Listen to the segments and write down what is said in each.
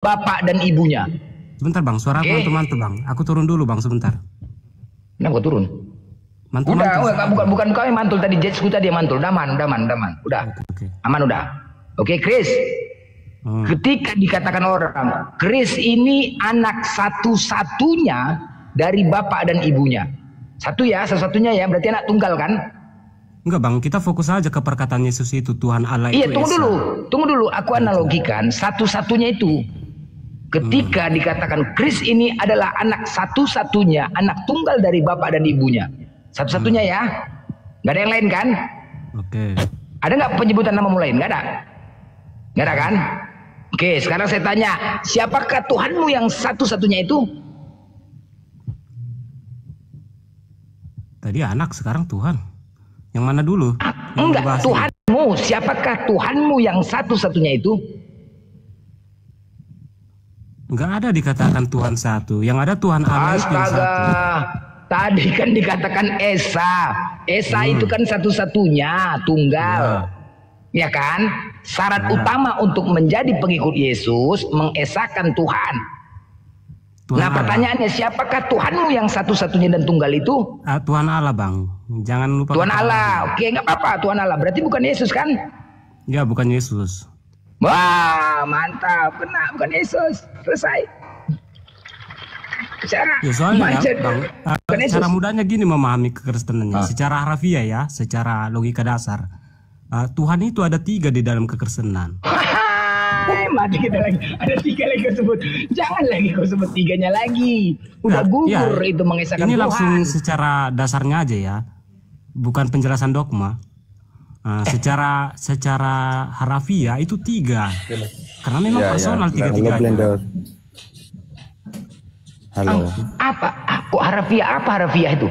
bapak dan ibunya. Sebentar bang, suara aku mantul bang. Aku turun dulu bang sebentar. Kenapa kau turun? Mantul. Bukan kau yang mantul tadi, jetsku tadi yang mantul. Udah aman. Udah. Okay. Aman udah. Oke, Chris. Ketika dikatakan orang, Chris ini anak satu-satunya dari bapak dan ibunya. Satu-satunya ya, berarti anak tunggal kan? Enggak bang, kita fokus aja ke perkataan Yesus itu, Tuhan Allah itu. Iya, tunggu dulu. Aku analogikan satu-satunya itu. Ketika dikatakan Chris ini adalah anak satu-satunya, anak tunggal dari bapak dan ibunya. Satu-satunya ya. Gak ada yang lain kan? Oke. Ada nggak penyebutan nama lain? Gak ada. Gak ada kan? Oke, sekarang saya tanya, siapakah Tuhanmu yang satu-satunya itu? Tadi anak, sekarang Tuhan. Yang mana dulu? Enggak, Tuhanmu. Siapakah Tuhanmu yang satu-satunya itu? Enggak ada dikatakan Tuhan satu. Yang ada Tuhan Allah yang satu. Tadi kan dikatakan Esa. Esa itu kan satu-satunya, tunggal. Ya kan? Syarat utama untuk menjadi pengikut Yesus mengesakan Tuhan. Nah pertanyaannya, siapakah Tuhanmu yang satu-satunya dan tunggal itu? Tuhan Allah bang. Jangan lupa. Tuhan Allah. Oke, nggak apa-apa. Tuhan Allah. Berarti bukan Yesus kan? Ya, bukan Yesus. Wah, mantap. Benar, bukan Yesus. Selesai. Ya, soalnya bang, cara mudahnya gini memahami kekristenannya. Secara harafiah ya, secara logika dasar. Tuhan itu ada 3 di dalam kekristenan. Mati kita lagi. Ada 3 lagi kau sebut. Jangan lagi kau sebut 3-nya lagi. Udah gugur itu mengesahkan Tuhan. Ini langsung secara dasarnya aja ya. Bukan penjelasan dogma. Secara harafiah itu 3. Karena memang personal 3-3. Halo. Apa? Kok harafiah itu?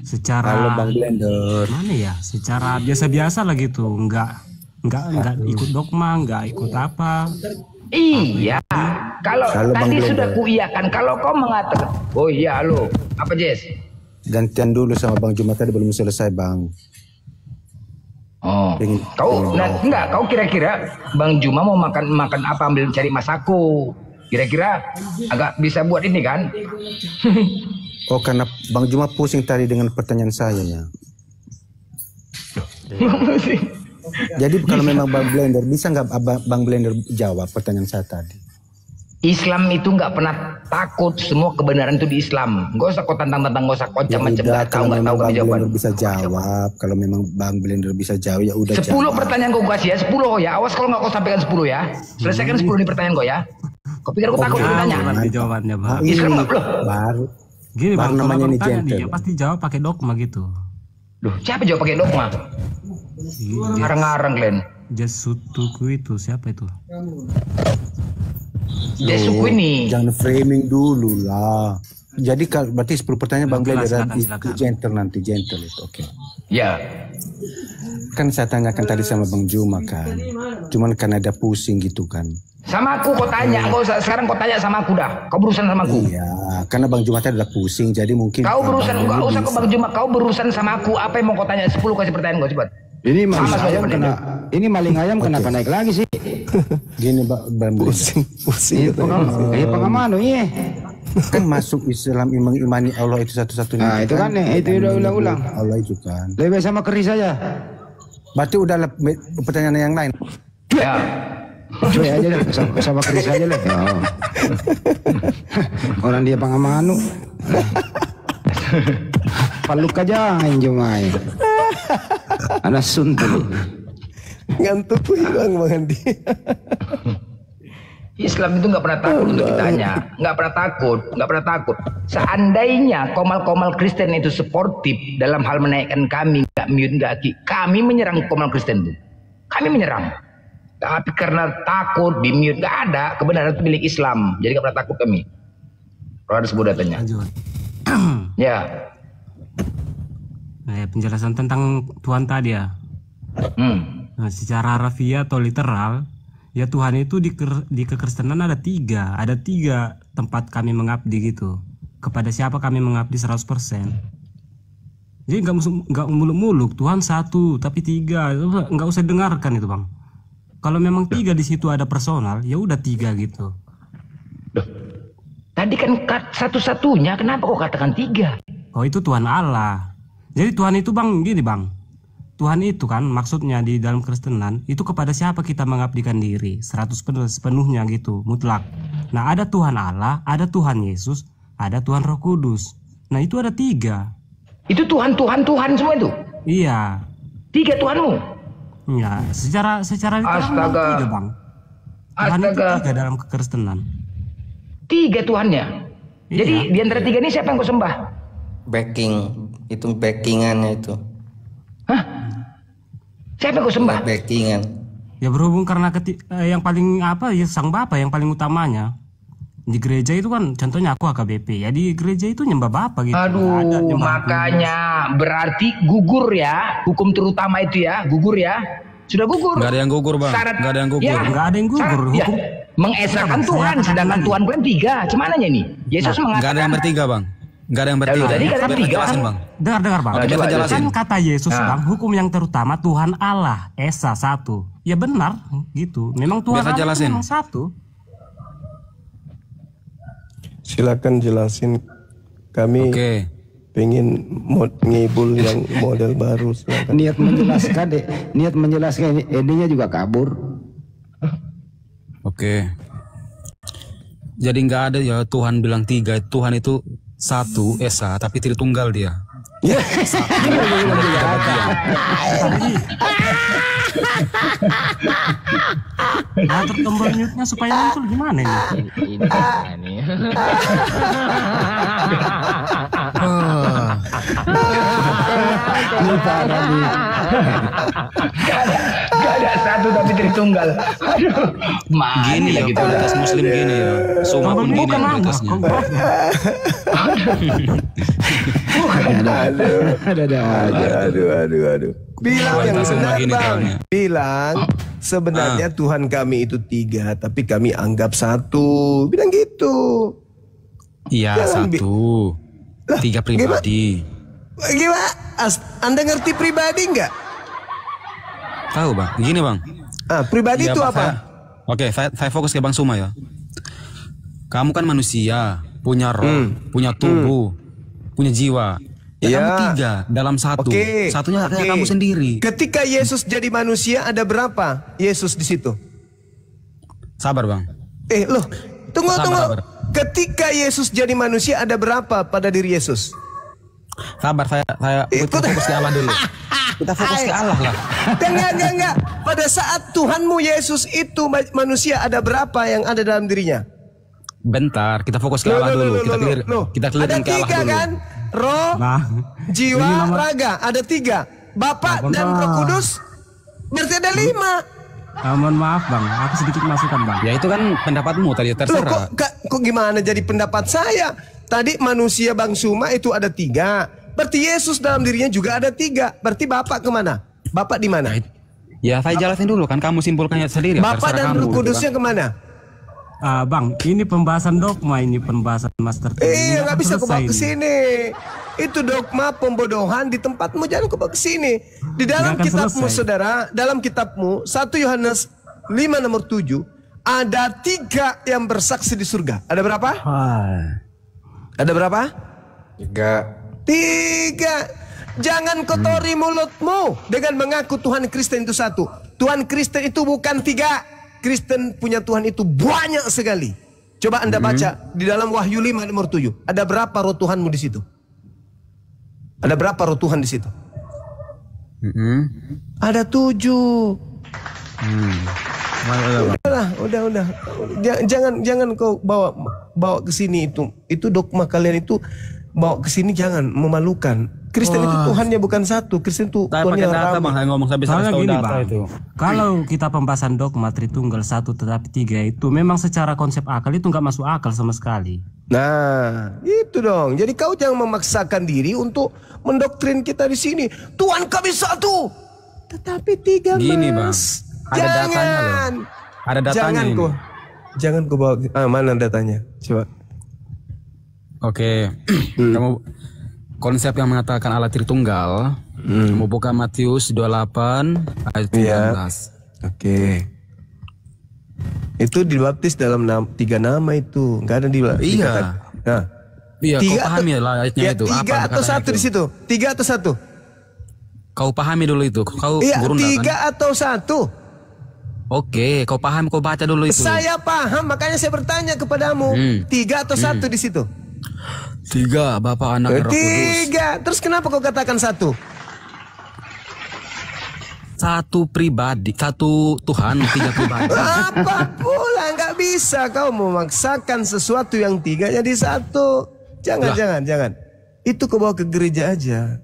Secara Halo Bang Blender. Mana ya? Secara biasa-biasa lah gitu. Enggak ikut dogma, enggak ikut apa. Iya. Kalau tadi sudah kuiyakan, kalau kau mengatakan, oh iya halo, apa Jess? Gantian dulu sama Bang Juma, tadi belum selesai Bang. Oh, kau kira-kira Bang Juma mau makan apa, ambil cari masaku? Kira-kira agak bisa buat ini kan? Oh, karena Bang Juma pusing tadi dengan pertanyaan saya ya. Jadi kalau memang Bang Blender, bisa nggak Bang Blender jawab pertanyaan saya tadi? Islam itu nggak pernah takut, semua kebenaran itu di Islam. Gak usah kau tantang-tantang, gak usah kau macam-macam. Kalau memang Bang Blender bisa jawab, kalau memang Bang Blender bisa jawab ya udah. 10 pertanyaan kau kasih ya, 10 ya. Awas kalau nggak kau sampaikan 10 ya. Selesaikan 10 nih pertanyaan kau ya. Kau pikir aku takut ditanya? Jawabannya Bang. Islam belum. Baru. Gini Bang, namanya ini dia pasti jawab pakai dogma gitu. Loh, siapa jawab pakai dogma? Ngarang-ngarang Glenn. Jesutuku itu siapa itu? Jesuku ini. Jangan framing dulu lah. Jadi berarti 10 pertanyaan Bang Blender itu gentle itu. Oke. Ya. Kan saya tanyakan tadi sama Bang Juma kan. Cuman kan ada pusing gitu kan. Sama aku kau tanya, sekarang kau tanya sama aku dah. Kau berurusan sama aku. Iya, karena Bang Juma tadi ada pusing, jadi mungkin. Kau berurusan, enggak usah ke Bang Juma. Kau berurusan sama aku. Apa yang mau kau tanya? 10 kasih pertanyaan kau cepat. Ini maling ayam kena. Ini maling ayam kenapa naik lagi sih? Gini Bang pusing. Pengaman iya. Kan masuk Islam mengimani Allah itu satu-satunya. Nah itu kan itu udah ulang-ulang. Allah itu kan. Lebih sama keris saja. Berarti udah pertanyaan yang lain. Ya. Cuy aja deh, sama keris aja deh. Oh. Orang dia pengamanu. Paluk aja Injumai. Ada suntul. Ngantuk Bang Andi. Islam itu nggak pernah takut untuk ditanya, nggak pernah takut. Seandainya komal-komal Kristen itu sportif dalam hal menaikkan kami, nggak mute nggak kami menyerang komal Kristen itu, kami menyerang. Tapi karena takut di mute, nggak ada, kebenaran itu milik Islam, jadi nggak pernah takut kami. Kalau ada sebuah datanya. Ya. Nah, penjelasan tentang Tuhan tadi ya. Nah, secara harafiah atau literal, ya Tuhan itu di kekristenan ada 3. Ada 3 tempat kami mengabdi gitu. Kepada siapa kami mengabdi 100%. Jadi nggak muluk-muluk, Tuhan 1 tapi 3. Nggak usah dengarkan itu Bang. Kalau memang 3 di situ ada personal, ya udah 3 gitu. Tadi kan satu-satunya, kenapa kok katakan 3? Oh, itu Tuhan Allah. Jadi Tuhan itu Bang, gini Bang. Tuhan itu kan maksudnya di dalam Kristenan itu kepada siapa kita mengabdikan diri 100% sepenuhnya gitu, mutlak. Nah, ada Tuhan Allah, ada Tuhan Yesus, ada Tuhan Roh Kudus. Nah, itu ada 3. Itu Tuhan semua itu? Iya. 3 Tuhanmu? Ya, secara Astaga. 3 Bang. Tuhan itu 3 dalam kekristenan. 3 Tuhannya. Iya. Jadi di antara 3 ini siapa yang kau sembah? Itu backingannya itu. Hah? Siapa yang kau sembah? Backingan. Ya berhubung karena yang paling ya Sang Bapa yang paling utamanya. Di gereja itu kan contohnya aku HKBP. Ya di gereja itu nyembah Bapa gitu. Aduh, makanya berarti gugur ya. Hukum terutama itu ya, gugur ya. Sudah gugur. Gak ada yang gugur Bang. Gak ada yang gugur. Ya, Gak ada yang gugur. Ya, mengesahkan Tuhan, sedangkan Tuhan kan 3. Cumananya ini? Yesus mengatakan. Gak ada yang bertiga Bang. Gak ada yang bertiga. Tadi kata 3 jelasin Bang. Dengar Bang. Coba jelasin. Kan kata Yesus Bang, hukum yang terutama Tuhan Allah, Esa 1. Ya benar gitu. Memang Tuhan Biasa Allah jelasin. memang 1. Silakan jelasin. Kami pengen ngibul yang model baru. Silakan. Niat menjelaskan ininya juga kabur. Oke. Jadi nggak ada ya Tuhan bilang 3. Tuhan itu 1 Esa tapi Tritunggal dia. Ya. Atur tombol mute-nya supaya muncul gimana ini? Ini. Ini parah nih. Gak ada 1 tapi Tritunggal. Aduh, Gini ya komunitas Muslim gini ya. Semua pun gini komunitasnya. Aduh. Bilang yang benar Bang. Bilang sebenarnya Tuhan kami itu 3, tapi kami anggap 1. Bilang gitu. Iya 1. 3 pribadi. Gimana? Anda ngerti pribadi nggak? Tahu Bang. Gini Bang. Pribadi itu apa? Oke, saya fokus ke Bang Suma ya. Kamu kan manusia, punya roh, punya tubuh, punya jiwa. Ya, kamu 3 dalam 1. Satunya kayak kamu sendiri. Ketika Yesus jadi manusia ada berapa Yesus di situ? Sabar Bang. Loh, tunggu. Sabar. Ketika Yesus jadi manusia ada berapa pada diri Yesus? Sabar, saya kita fokus ke Allah dulu. Kita fokus ke Allah lah. Enggak. Pada saat Tuhanmu Yesus itu manusia ada berapa yang ada dalam dirinya? Bentar, kita fokus ke Allah dulu. Kita clear ada ke Allah 3 dulu. kan? Roh, jiwa, raga. Ada 3. Bapa dan Roh Kudus berarti ada 5. Mohon maaf Bang, aku sedikit masukan Bang. Ya itu kan pendapatmu tadi, terserah. Kok gimana jadi pendapat saya? Tadi manusia Bang Suma itu ada 3. Berarti Yesus dalam dirinya juga ada 3. Berarti Bapak kemana? Bapak di mana? Ya saya jelasin dulu kan, kamu simpulkannya sendiri. Bapak dan Roh Kudusnya kemana? Bang, ini pembahasan dogma, ini pembahasan master. Nggak bisa kau bawa ke sini. Itu dogma pembodohan di tempatmu, jangan kau bawa ke sini. Di dalam kitabmu saudara, dalam kitabmu 1 Yohanes 5 nomor 7 ada 3 yang bersaksi di surga. Ada berapa? Ada berapa? 3. Jangan kotori mulutmu dengan mengaku Tuhan Kristen itu 1. Tuhan Kristen itu bukan 3. Kristen punya Tuhan itu banyak sekali. Coba Anda baca di dalam Wahyu 5 nomor 7. Ada berapa roh Tuhanmu di situ? Ada berapa roh Tuhan di situ? Ada 7. Udah. Jangan kau bawa ke sini itu. Itu dogma kalian itu bawa ke sini, jangan memalukan. Kristen itu Tuhannya bukan 1. Kristen itu Tuhannya ramai. Ngomong sampai data itu. Kalau kita pembahasan dogma Tritunggal 1 tetapi 3 itu memang secara konsep akal itu nggak masuk akal sama sekali. Nah, itu dong. Jadi kau jangan memaksakan diri untuk mendoktrin kita di sini. Tuhan kami 1, tetapi 3 Gini Bang, ada datanya loh. Ada datanya Jangan kau bawa. Mana datanya? Coba. Oke. Kamu konsep yang mengatakan Allah Tritunggal, kamu buka Matius 28 ayat 13. Oke. Itu dibaptis dalam 3 nama itu. Enggak ada di Iya. Nah. Iya, kau pahami lah ayatnya ya, itu. 3 atau 1 di situ? 3 atau 1? Kau pahami dulu itu. Kau iya, guru 3 kan? atau 1? Oke, kau paham, kau baca dulu itu. Saya paham, makanya saya bertanya kepadamu. 3 atau 1 di situ? 3, Bapa, Anak, dan Roh Kudus. 3. Terus kenapa kau katakan 1? Satu pribadi, satu Tuhan, 3 pribadi. Apa pula, nggak bisa kau memaksakan sesuatu yang 3 jadi 1. Jangan. Itu kau bawa ke gereja aja.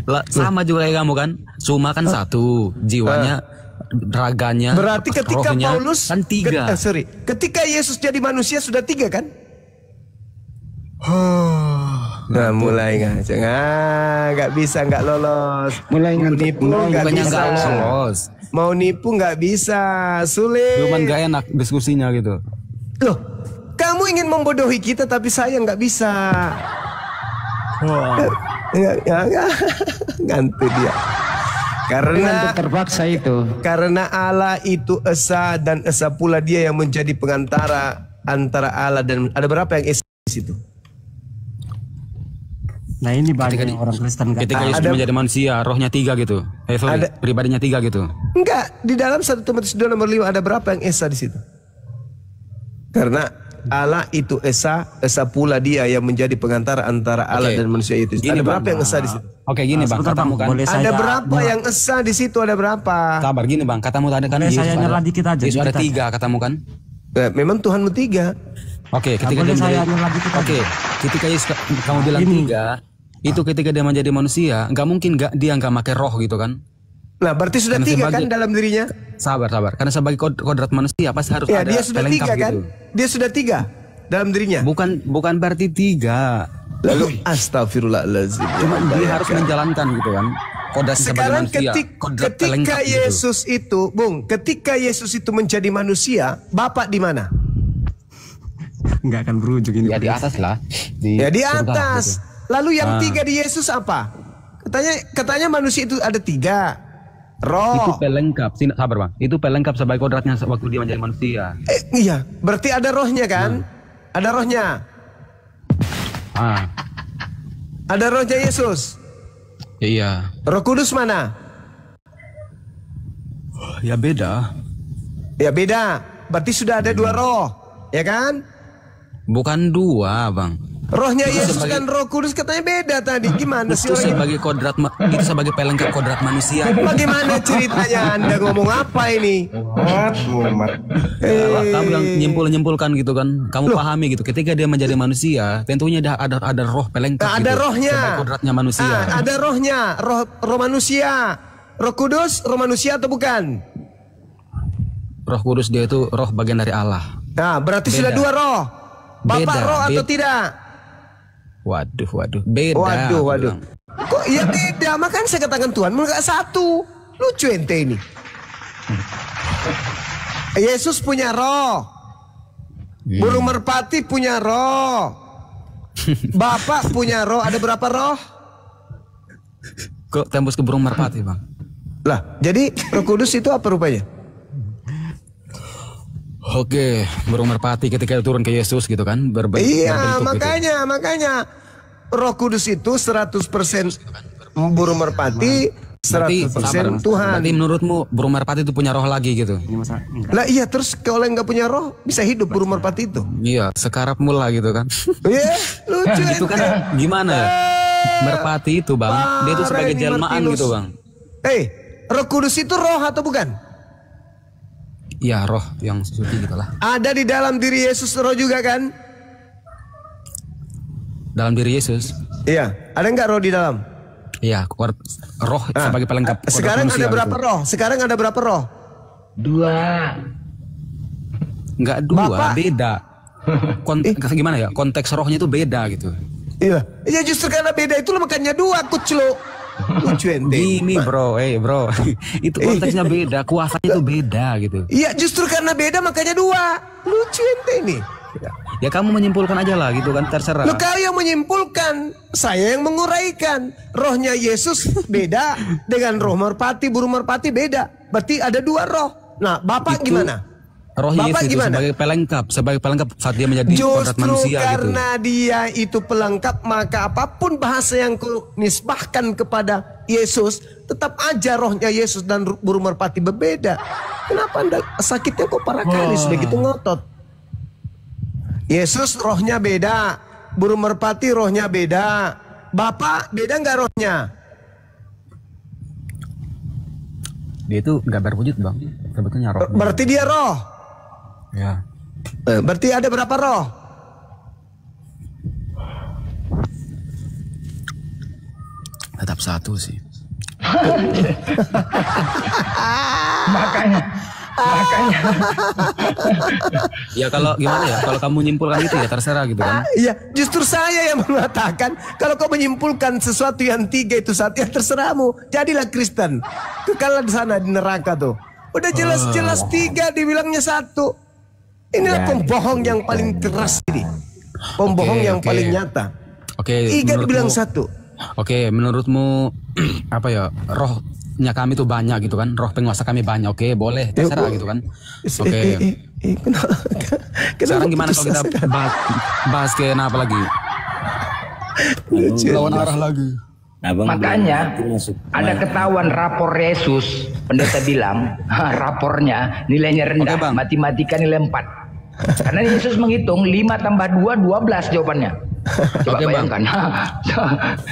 Lah, sama juga kayak kamu kan. Suma kan 1, jiwanya, raganya, berarti ketika rohnya, Paulus kan 3. ketika Yesus jadi manusia sudah 3 kan? Nah, mulai nggak bisa, nggak lolos. Mulai nipu nggak bisa. Lolos. Mau nipu nggak bisa, sulit. Cuman nggak enak diskusinya gitu. Loh, kamu ingin membodohi kita tapi saya nggak bisa. Ngantuk dia. Karena terpaksa itu. Karena Allah itu esa dan esa pula dia yang menjadi pengantara antara Allah dan ada berapa yang esa di situ? Nah ini banyak orang Kristen ketika Yesus menjadi manusia, rohnya 3 gitu. Pribadinya 3 gitu. Enggak, di dalam 1 Timotius 2 nomor 5 ada berapa yang esa di situ? Karena Allah itu esa pula dia yang menjadi pengantara antara Allah dan manusia itu. Ada berapa yang esa di situ? Oke, gini Bang, katamu kan. Ada berapa yang esa di situ? Ada berapa? Sabar gini Bang, katamu tadi kan Yesus saya nyala dikit aja. Yesus ada 3 katamu kan? Memang Tuhanmu 3. Oke, ketika dia ketika Yesus kamu bilang 3, itu ketika dia menjadi manusia, nggak mungkin dia nggak pakai roh gitu kan? Nah, berarti sudah 3 kan dalam dirinya? Sabar. Karena sebagai kodrat manusia pasti harus ada dia sudah 3 kan? gitu. Dia sudah 3 dalam dirinya. Bukan berarti 3. Lalu astagfirullahaladzim. Cuma dia harus menjalankan gitu kan? Kodrat sebagai manusia. Ketika Yesus gitu. Ketika Yesus itu menjadi manusia, Bapak di mana? Nggak akan berujung ini. Ya di atas lah. Di atas. Gitu. Lalu yang 3 di Yesus apa? Katanya manusia itu ada 3. Roh. Itu pelengkap. Sabar Bang. Itu pelengkap sebagai kodratnya waktu dia menjadi manusia. Iya. Berarti ada rohnya kan? Ada rohnya. Ada rohnya Yesus. Iya. Roh Kudus mana? Ya beda. Berarti sudah ada 2 roh. Ya kan? Bukan 2 Bang. Rohnya Yesus dan Roh Kudus katanya beda tadi. Gimana sih? Itu sebagai kodrat, itu sebagai pelengkap kodrat manusia. Bagaimana ceritanya? Anda ngomong apa ini? Kamu yang nyimpulkan gitu kan? Kamu pahami gitu. Ketika dia menjadi manusia, tentunya ada roh pelengkap. Ada gitu, rohnya. Sebagai kodratnya manusia. Ada rohnya. Roh manusia. Roh Kudus, roh manusia atau bukan? Roh Kudus dia itu roh bagian dari Allah. Nah, berarti sudah 2 roh. Bapak roh atau tidak? Waduh, beda. Waduh. Kok iya beda? Makanya saya katakan Tuhan enggak 1. Lucu ente ini. Yesus punya roh. Burung merpati punya roh. Bapak punya roh. Ada berapa roh? Kok tembus ke burung merpati Bang? Lah, jadi Roh Kudus itu apa rupanya? Oke, burung merpati ketika turun ke Yesus gitu kan, iya, makanya Roh Kudus itu 100% burung merpati, 100% Tuhan. Berarti menurutmu burung merpati itu punya roh lagi gitu? Lah iya, terus kalau nggak punya roh bisa hidup burung merpati itu? Iya, sekarap mula gitu kan? Iya, lucu itu kan gimana ya? Merpati itu Bang, dia itu sebagai jelmaan gitu Bang. Roh Kudus itu roh atau bukan? Ya roh yang suci gitu lah. Ada di dalam diri Yesus roh juga kan? Dalam diri Yesus? Iya. Ada nggak roh di dalam? Iya. Roh sebagai pelengkap. Sekarang ada berapa gitu. roh? Sekarang ada berapa roh? 2. Nggak 2, beda. Gimana ya? Konteks rohnya itu beda gitu. Iya. Ya justru karena beda itu makanya 2 kucluk. Lucu ente. Gini bro, itu konteksnya beda, kuasanya itu beda gitu. Iya, justru karena beda makanya 2. Lucu ente ini. Ya kamu menyimpulkan aja lah gitu kan, terserah. Lu kau yang menyimpulkan, saya yang menguraikan. Rohnya Yesus beda dengan roh merpati, burung merpati beda. Berarti ada 2 roh. Nah, Bapak gimana? Roh Bapak Yesus itu gimana? sebagai pelengkap saat dia menjadi kodrat Justru manusia karena gitu. dia itu pelengkap, maka apapun bahasa yang kau nisbahkan kepada Yesus, tetap aja rohnya Yesus dan burung merpati berbeda. Kenapa Anda sakitnya kok parah kali begitu ngotot? Yesus rohnya beda, burung merpati rohnya beda. Bapak beda nggak rohnya? Dia itu nggak berwujud bang, sebetulnya roh. Berarti dia roh. Ya. Berarti ada berapa roh? Tetap satu sih. Makanya. Ya kalau gimana ya, kalau kamu nyimpulkan itu ya terserah gitu kan. Iya, justru saya yang mengatakan kalau kau menyimpulkan sesuatu yang tiga itu satu, ya terserahmu. Jadilah Kristen. Kekal di sana di neraka tuh. Udah jelas-jelas tiga dibilangnya satu. Inilah pembohong yang paling keras ini. Pembohong yang paling nyata. Tiga dibilang satu. Oke, menurutmu apa ya, rohnya kami tuh banyak gitu kan, roh penguasa kami banyak, oke boleh, terserah gitu kan. Oke. Sekarang gimana kalau kita bahas ke apa lagi? Lawan arah lagi. Makanya ada ketahuan rapor Yesus, pendeta bilang rapornya nilainya rendah, matematika nilai 4. Karena Yesus menghitung 5 tambah 2, 12 jawabannya. Coba bayangkan.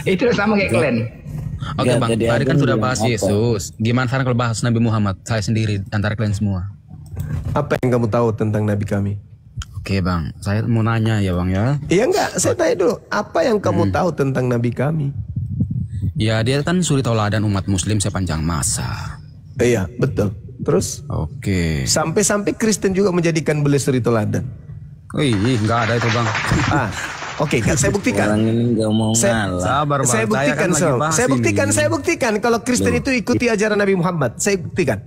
Itu sama kayak kalian. Oke bang, tadi kan sudah bahas Yesus. Gimana sekarang kalau bahas Nabi Muhammad? Saya sendiri antara kalian semua. Apa yang kamu tahu tentang Nabi kami? Oke bang, saya mau nanya ya bang ya. Iya enggak, saya tanya dulu. Apa yang kamu tahu tentang Nabi kami? Ya dia kan suri tauladan umat muslim sepanjang masa. Iya betul. Terus? Oke. Sampai-sampai Kristen juga menjadikan beliau suri tauladan. Wih, enggak ada itu bang. Oke, kan saya buktikan. Orang ini nggak mau ngalah. Sabar bang. Saya buktikan kalau Kristen itu ikuti ajaran Nabi Muhammad. Saya buktikan.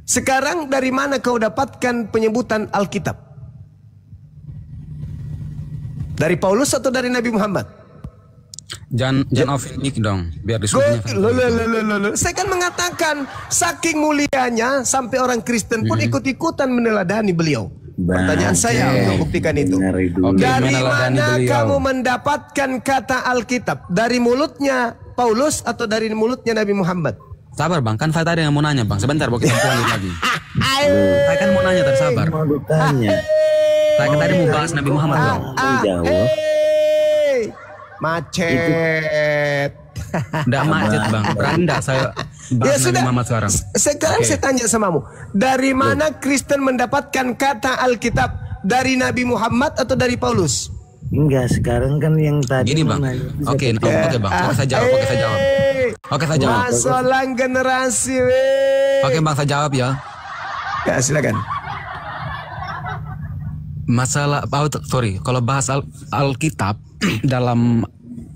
Sekarang dari mana kau dapatkan penyebutan Alkitab? Dari Paulus atau dari Nabi Muhammad? Jangan offendik dong, biar disuruhnya. Saya kan mengatakan saking mulianya sampai orang Kristen pun ikut-ikutan meneladani beliau. Pertanyaan saya untuk buktikan itu. Dari mana kamu mendapatkan kata Alkitab? Dari mulutnya Paulus atau dari mulutnya Nabi Muhammad? Sabar bang, kan saya tadi yang mau nanya bang. Sebentar, mau kita lanjut lagi. Saya kan mau nanya tadi, sabar. Saya kan tadi mau bahas Nabi Muhammad bang. Macet. Nggak macet bang, berani nggak saya bahas Nabi Muhammad sekarang? Sekarang saya tanya samamu, dari mana Kristen mendapatkan kata Alkitab? Dari Nabi Muhammad atau dari Paulus? Enggak, sekarang kan yang tadi. Gini bang, oke bang, saya jawab. Oke saya jawab. Masalah generasi. Oke bang, saya jawab ya. Ya silakan. Masalah, kalau bahas Alkitab dalam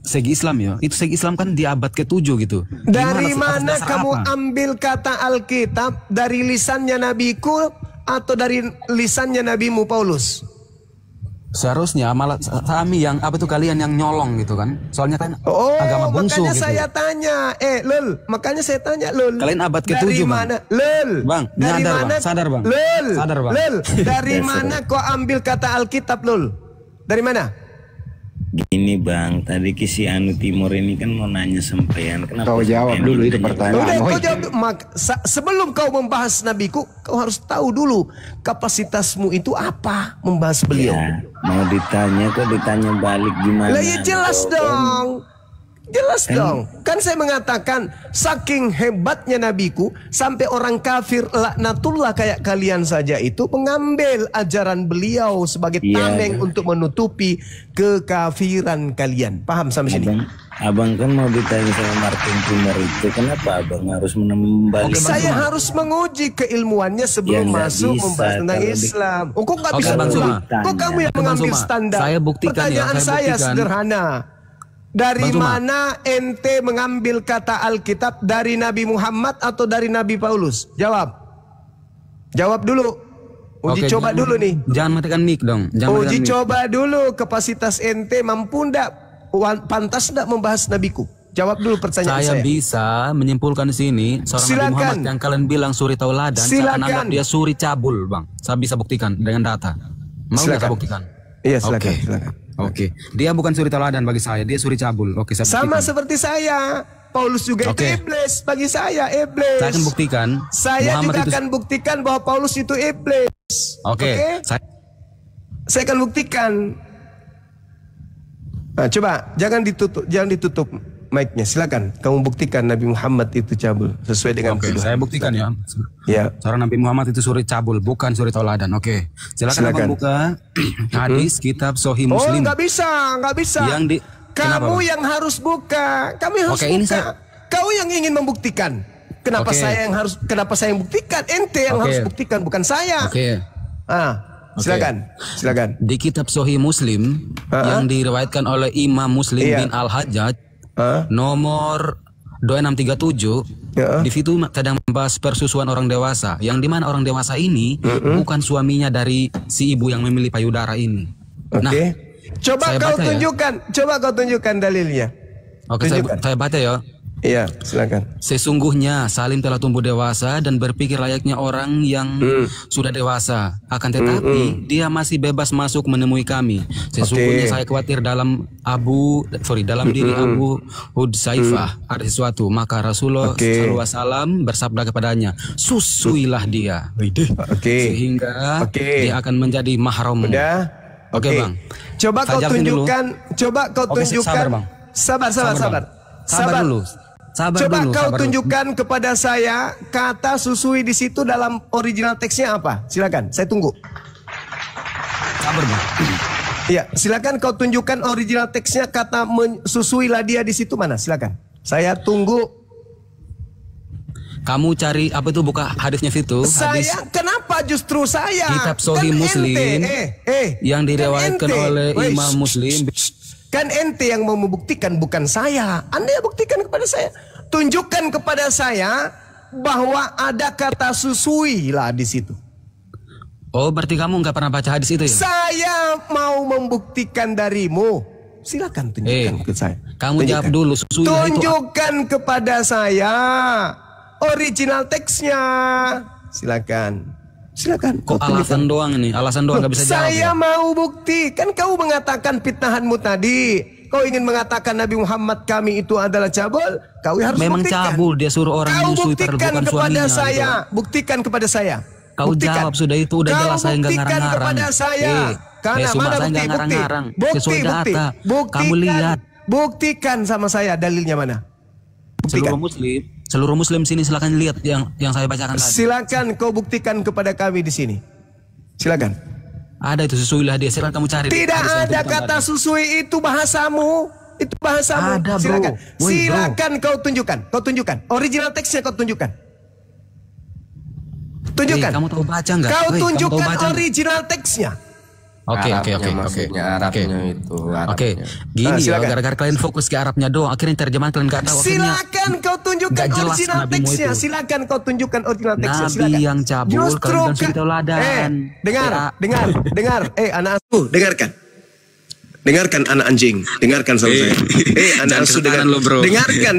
segi Islam ya, itu segi Islam kan di abad ke-7 gitu. Dari mana kamu ambil kata Alkitab? Dari lisannya nabiku atau dari lisannya nabimu Paulus? Seharusnya malah kami yang kalian yang nyolong gitu kan. Soalnya kan agama bungsu makanya gitu. saya tanya, makanya saya tanya Kalian abad ke-7 dari bang. mana? Bang, dari nyadar mana? bang, sadar bang. Sadar bang. Dari mana kau ambil kata Alkitab Lul? Dari mana? Gini bang, tadi si Anu Timur ini kan mau nanya sampean. Kenapa kau jawab dulu itu pertanyaan. Kau jawab dulu. Sebelum kau membahas nabiku, kau harus tahu dulu kapasitasmu itu apa membahas beliau. Ya, mau ditanya kok ditanya balik gimana? Lah ya jelas dong. Jelas dong. Kan saya mengatakan saking hebatnya nabiku sampai orang kafir laknatullah kayak kalian saja itu mengambil ajaran beliau sebagai tameng untuk menutupi kekafiran kalian. Paham sampai sini? Abang kan mau ditanya sama Martin Luther itu, kenapa abang harus menembali? Saya harus menguji keilmuannya sebelum masuk membahas tentang Islam. Kok nggak bisa mengulang? Kok kamu yang mengambil standar? Saya buktikan Pertanyaan saya sederhana. Dari mana ente mengambil kata Alkitab? Dari Nabi Muhammad atau dari Nabi Paulus? Jawab. Jawab dulu. Uji coba dulu nih. Jangan matikan mic dong. Uji coba dulu kapasitas ente mampu ndak, pantas ndak membahas nabiku? Jawab dulu pertanyaan saya. Saya bisa menyimpulkan di sini seorang Nabi Muhammad yang kalian bilang suri tauladan, saya akan anggap dia suri cabul, Bang. Saya bisa buktikan dengan data. Mau nggak saya buktikan? Iya, silakan, silakan. Oke. Dia bukan suri tauladan bagi saya, dia suri cabul. Oke, saya buktikan. Sama seperti saya. Paulus juga itu iblis bagi saya, iblis. Saya akan buktikan. Saya Muhammad juga itu... akan buktikan bahwa Paulus itu iblis. Oke. Saya akan buktikan. Nah, coba jangan ditutup mic-nya. Silakan kamu buktikan Nabi Muhammad itu cabul sesuai dengan tuduhan. Saya buktikan ya. Ya. Seorang Nabi Muhammad itu suri cabul, bukan suri tauladan. Oke. Silakan Abang buka hadis kitab Sahih Muslim. Oh, nggak bisa. Yang kamu yang harus buka. Kami harus buka. Kau yang ingin membuktikan. Kenapa saya yang harus? Kenapa saya yang buktikan? Ente yang harus buktikan, bukan saya. Silakan. Di kitab Sahih Muslim yang diriwayatkan oleh Imam Muslim bin Al-Hajjaj nomor 2637 di situ sedang membahas persusuan orang dewasa, yang dimana orang dewasa ini bukan suaminya dari si ibu yang memilih payudara ini. Nah, coba kau tunjukkan dalilnya. Oke, saya baca ya. Iya, silakan. Sesungguhnya Salim telah tumbuh dewasa dan berpikir layaknya orang yang sudah dewasa. Akan tetapi dia masih bebas masuk menemui kami. Sesungguhnya saya khawatir dalam diri Abu Hudzaifah ada sesuatu. Maka Rasulullah SAW bersabda kepadanya, susuilah dia. Sehingga dia akan menjadi mahram. Oke, Bang. Coba kau tunjukkan. Sabar dulu. Coba kau tunjukkan kepada saya kata susui di situ dalam original teksnya apa? Silakan, saya tunggu. Sabar, Bang. Iya, silakan kau tunjukkan original teksnya kata susuilah dia di situ mana? Silakan. Saya tunggu. Kamu cari apa itu, buka hadisnya situ. Kenapa justru saya? Kitab Sahih Muslim yang direwayatkan oleh Imam Muslim. Kan ente yang mau membuktikan, bukan saya. Anda yang buktikan kepada saya. Tunjukkan kepada saya bahwa ada kata susui lah di situ. Oh, berarti kamu nggak pernah baca hadis itu ya? Saya mau membuktikan darimu. Silakan tunjukkan ke saya. Kamu jawab dulu, susui tunjukkan kepada saya original teksnya. Silakan. Kok alasan doang ini? Alasan doang nggak bisa jawab. Saya mau bukti. Kan kau mengatakan fitnahanmu tadi. Kau ingin mengatakan Nabi Muhammad kami itu adalah cabul. Kau harus memang buktikan. Cabul, dia suruh orang menyusui padahal bukan suaminya. Buktikan kepada saya. Kau jawab sudah itu udah jelas, saya nggak ngarang-ngarang. Kepada saya. Karena mana bukti? Kamu lihat. Buktikan sama saya dalilnya mana? Buktikan. Seluruh muslim sini silakan lihat yang saya bacakan tadi. Silakan kau buktikan kepada kami di sini. Silakan. Ada itu susuilah dia. Silakan kamu cari. Tidak ada kata susui, itu bahasamu. Itu bahasamu. Ada, silakan. Silakan kau tunjukkan. Original teksnya kau tunjukkan. Kamu tahu baca nggak? Kau tunjukkan original teksnya. Oke. Gini ya, gara-gara kalian fokus ke Arabnya doang, akhirnya terjemahan kalian nggak tahu. Silakan kau tunjukkan original teksnya. Silakan kau tunjukkan original teksnya. Nabi yang cabul, kalian suri tauladan. Dengar. Anak asuh, dengarkan anak anjing. Dengarkan sama saya. Anak asuh,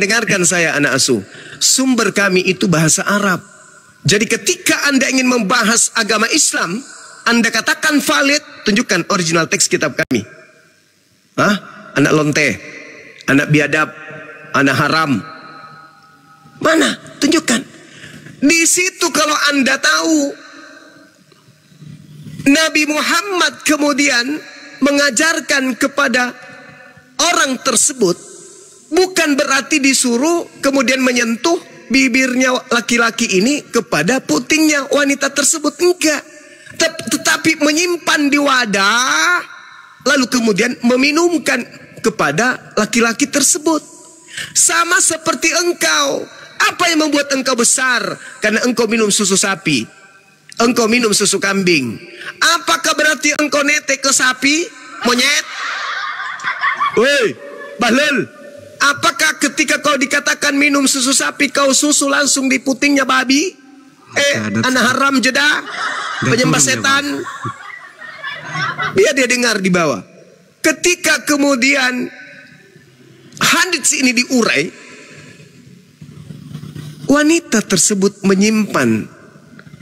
dengarkan saya anak asuh. Sumber kami itu bahasa Arab. Jadi ketika Anda ingin membahas agama Islam, Anda katakan valid, tunjukkan original teks kitab kami. Anak lonte, anak biadab, anak haram. Mana? Tunjukkan. Di situ kalau Anda tahu Nabi Muhammad kemudian mengajarkan kepada orang tersebut, bukan berarti disuruh kemudian menyentuh bibirnya laki-laki ini kepada putingnya wanita tersebut, enggak. Tetapi menyimpan di wadah, lalu kemudian meminumkan kepada laki-laki tersebut. Sama seperti engkau. Apa yang membuat engkau besar? Karena engkau minum susu sapi, engkau minum susu kambing. Apakah berarti engkau netek ke sapi? Monyet? Woi, Bahlul, apakah ketika kau dikatakan minum susu sapi, kau susu langsung di putingnya babi? Anak haram jeda, penyembah setan. Biar dia dengar di bawah. Ketika kemudian hadits ini diurai, wanita tersebut menyimpan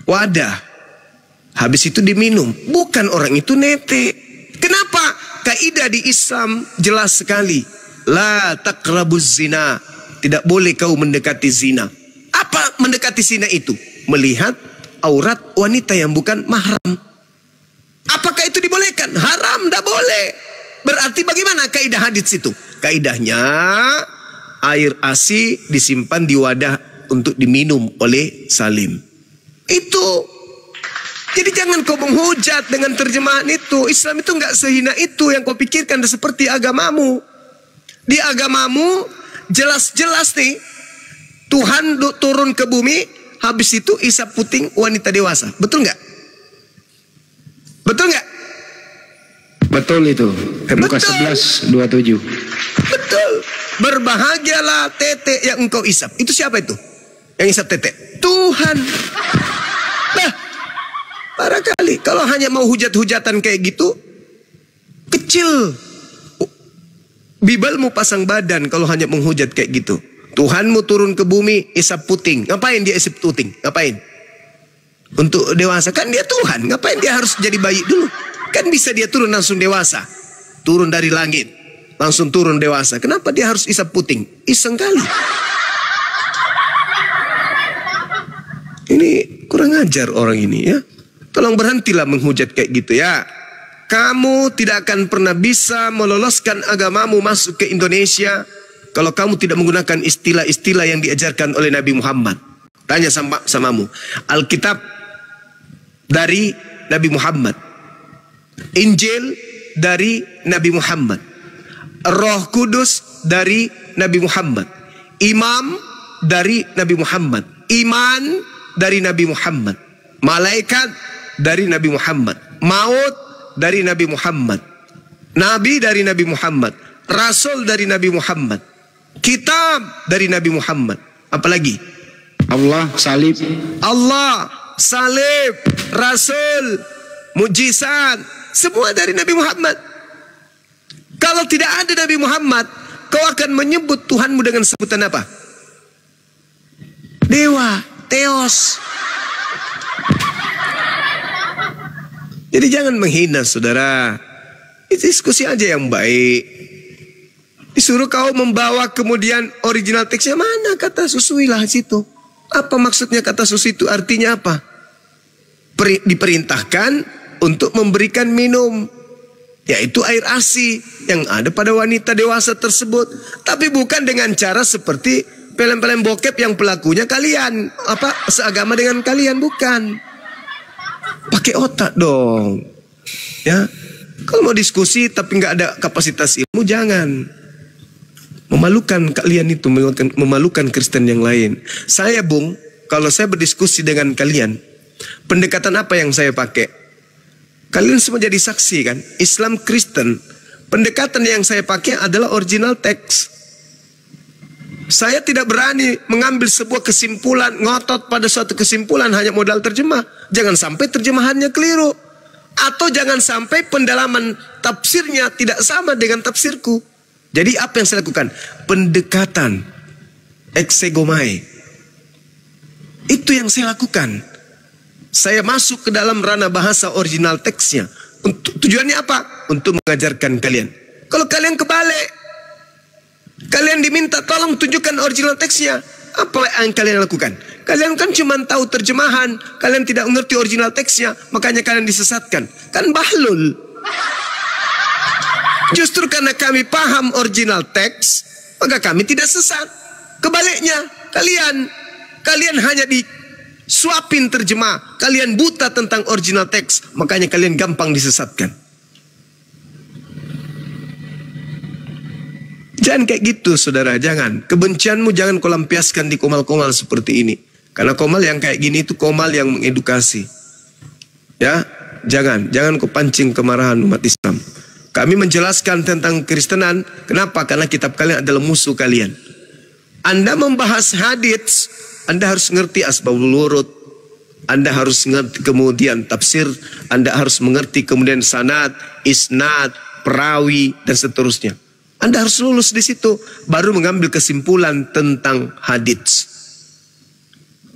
wadah, habis itu diminum. Bukan orang itu netek. Kenapa? Kaidah di Islam jelas sekali. La taqrabuz zina. Tidak boleh kau mendekati zina. Apa mendekati zina itu? Melihat aurat wanita yang bukan mahram. Apakah itu dibolehkan? Haram, tidak boleh. Berarti bagaimana kaidah hadits itu? Kaidahnya air ASI disimpan di wadah untuk diminum oleh Salim. Itu. Jadi jangan kau menghujat dengan terjemahan itu. Islam itu enggak sehina itu yang kau pikirkan seperti agamamu. Di agamamu jelas-jelas nih Tuhan turun ke bumi, habis itu isap puting wanita dewasa. Betul nggak? Betul nggak? Betul itu. Muka 11:27. Betul. Berbahagialah tete yang engkau isap. Itu siapa itu? Yang isap tete? Tuhan. Nah, barangkali kalau hanya mau hujat-hujatan kayak gitu, kecil. Bibalmu pasang badan kalau hanya menghujat kayak gitu. Tuhanmu turun ke bumi, isap puting. Ngapain dia isap puting? Ngapain? Untuk dewasa. Kan dia Tuhan. Ngapain dia harus jadi bayi dulu? Kan bisa dia turun langsung dewasa. Turun dari langit. Langsung turun dewasa. Kenapa dia harus isap puting? Iseng kali. Ini kurang ajar orang ini ya. Tolong berhentilah menghujat kayak gitu ya. Kamu tidak akan pernah bisa meloloskan agamamu masuk ke Indonesia kalau kamu tidak menggunakan istilah-istilah yang diajarkan oleh Nabi Muhammad. Tanya samamu. Alkitab dari Nabi Muhammad. Injil dari Nabi Muhammad. Roh Kudus dari Nabi Muhammad. Imam dari Nabi Muhammad. Iman dari Nabi Muhammad. Malaikat dari Nabi Muhammad. Maut dari Nabi Muhammad. Nabi dari Nabi Muhammad. Rasul dari Nabi Muhammad. Kitab dari Nabi Muhammad. Apalagi? Allah, salib. Allah, salib, Rasul, mujizat. Semua dari Nabi Muhammad. Kalau tidak ada Nabi Muhammad, kau akan menyebut Tuhanmu dengan sebutan apa? Dewa, Theos. Jadi jangan menghina saudara. Itu diskusi aja yang baik. Disuruh kau membawa kemudian original teksnya mana kata susuilah situ. Apa maksudnya kata susu itu? Artinya apa? Diperintahkan untuk memberikan minum, yaitu air ASI yang ada pada wanita dewasa tersebut. Tapi bukan dengan cara seperti film-film bokep yang pelakunya kalian, seagama dengan kalian, bukan. Pakai otak dong, ya. Kalau mau diskusi tapi nggak ada kapasitas ilmu, jangan. Memalukan kalian itu, memalukan Kristen yang lain. Saya, Bung, kalau saya berdiskusi dengan kalian, pendekatan apa yang saya pakai? Kalian semua jadi saksi kan? Islam Kristen, pendekatan yang saya pakai adalah original teks. Saya tidak berani mengambil sebuah kesimpulan, ngotot pada suatu kesimpulan hanya modal terjemah. Jangan sampai terjemahannya keliru. Atau jangan sampai pendalaman tafsirnya tidak sama dengan tafsirku. Jadi apa yang saya lakukan? Pendekatan exegomai. Itu yang saya lakukan. Saya masuk ke dalam ranah bahasa original teksnya. Tujuannya apa? Untuk mengajarkan kalian. Kalau kalian kebalik, kalian diminta tolong tunjukkan original teksnya. Apa yang kalian lakukan? Kalian kan cuma tahu terjemahan, kalian tidak mengerti original teksnya, makanya kalian disesatkan. Kan bahlul. Justru karena kami paham original teks, maka kami tidak sesat. Kebaliknya, kalian hanya disuapin terjemah, kalian buta tentang original teks, makanya kalian gampang disesatkan. Jangan kayak gitu saudara, jangan. Kebencianmu jangan kau lampiaskan di komal-komal seperti ini. Karena komal yang kayak gini itu komal yang mengedukasi. Ya, jangan kau pancing kemarahan umat Islam. Kami menjelaskan tentang Kristenan, kenapa? Karena kitab kalian adalah musuh kalian. Anda membahas hadits, Anda harus ngerti asbabul wurud. Anda harus ngerti kemudian tafsir, Anda harus mengerti kemudian sanad, isnad, perawi, dan seterusnya. Anda harus lulus di situ, baru mengambil kesimpulan tentang hadits.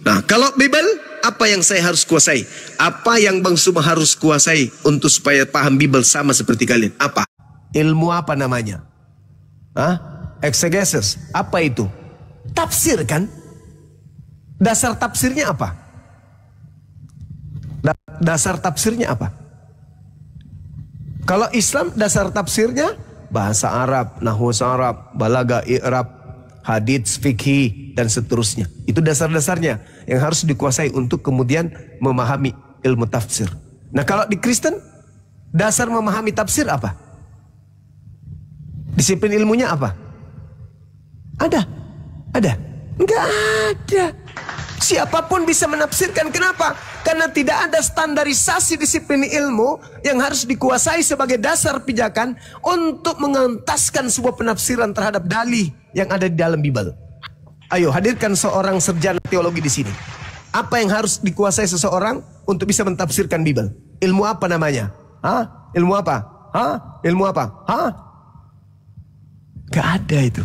Nah, kalau Bible, apa yang saya harus kuasai? Apa yang Bang Suma harus kuasai untuk supaya paham Bible sama seperti kalian? Apa? Ilmu apa namanya? Hah? Exegesis. Apa itu? Tafsir kan? Dasar tafsirnya apa? Dasar tafsirnya apa? Kalau Islam dasar tafsirnya bahasa Arab, nahwu Arab, balaga, i'rab, hadits, fikih, dan seterusnya. Itu dasar-dasarnya yang harus dikuasai untuk kemudian memahami ilmu tafsir. Nah, kalau di Kristen, dasar memahami tafsir apa? Disiplin ilmunya apa? Ada? Ada? Enggak ada. Siapapun bisa menafsirkan. Kenapa? Karena tidak ada standarisasi disiplin ilmu yang harus dikuasai sebagai dasar pijakan untuk mengentaskan sebuah penafsiran terhadap dalih yang ada di dalam Bible. Ayo hadirkan seorang sarjana teologi di sini. Apa yang harus dikuasai seseorang untuk bisa mentafsirkan Bible? Ilmu apa namanya? Hah? Ilmu apa? Hah? Ilmu apa? Hah? Gak ada itu.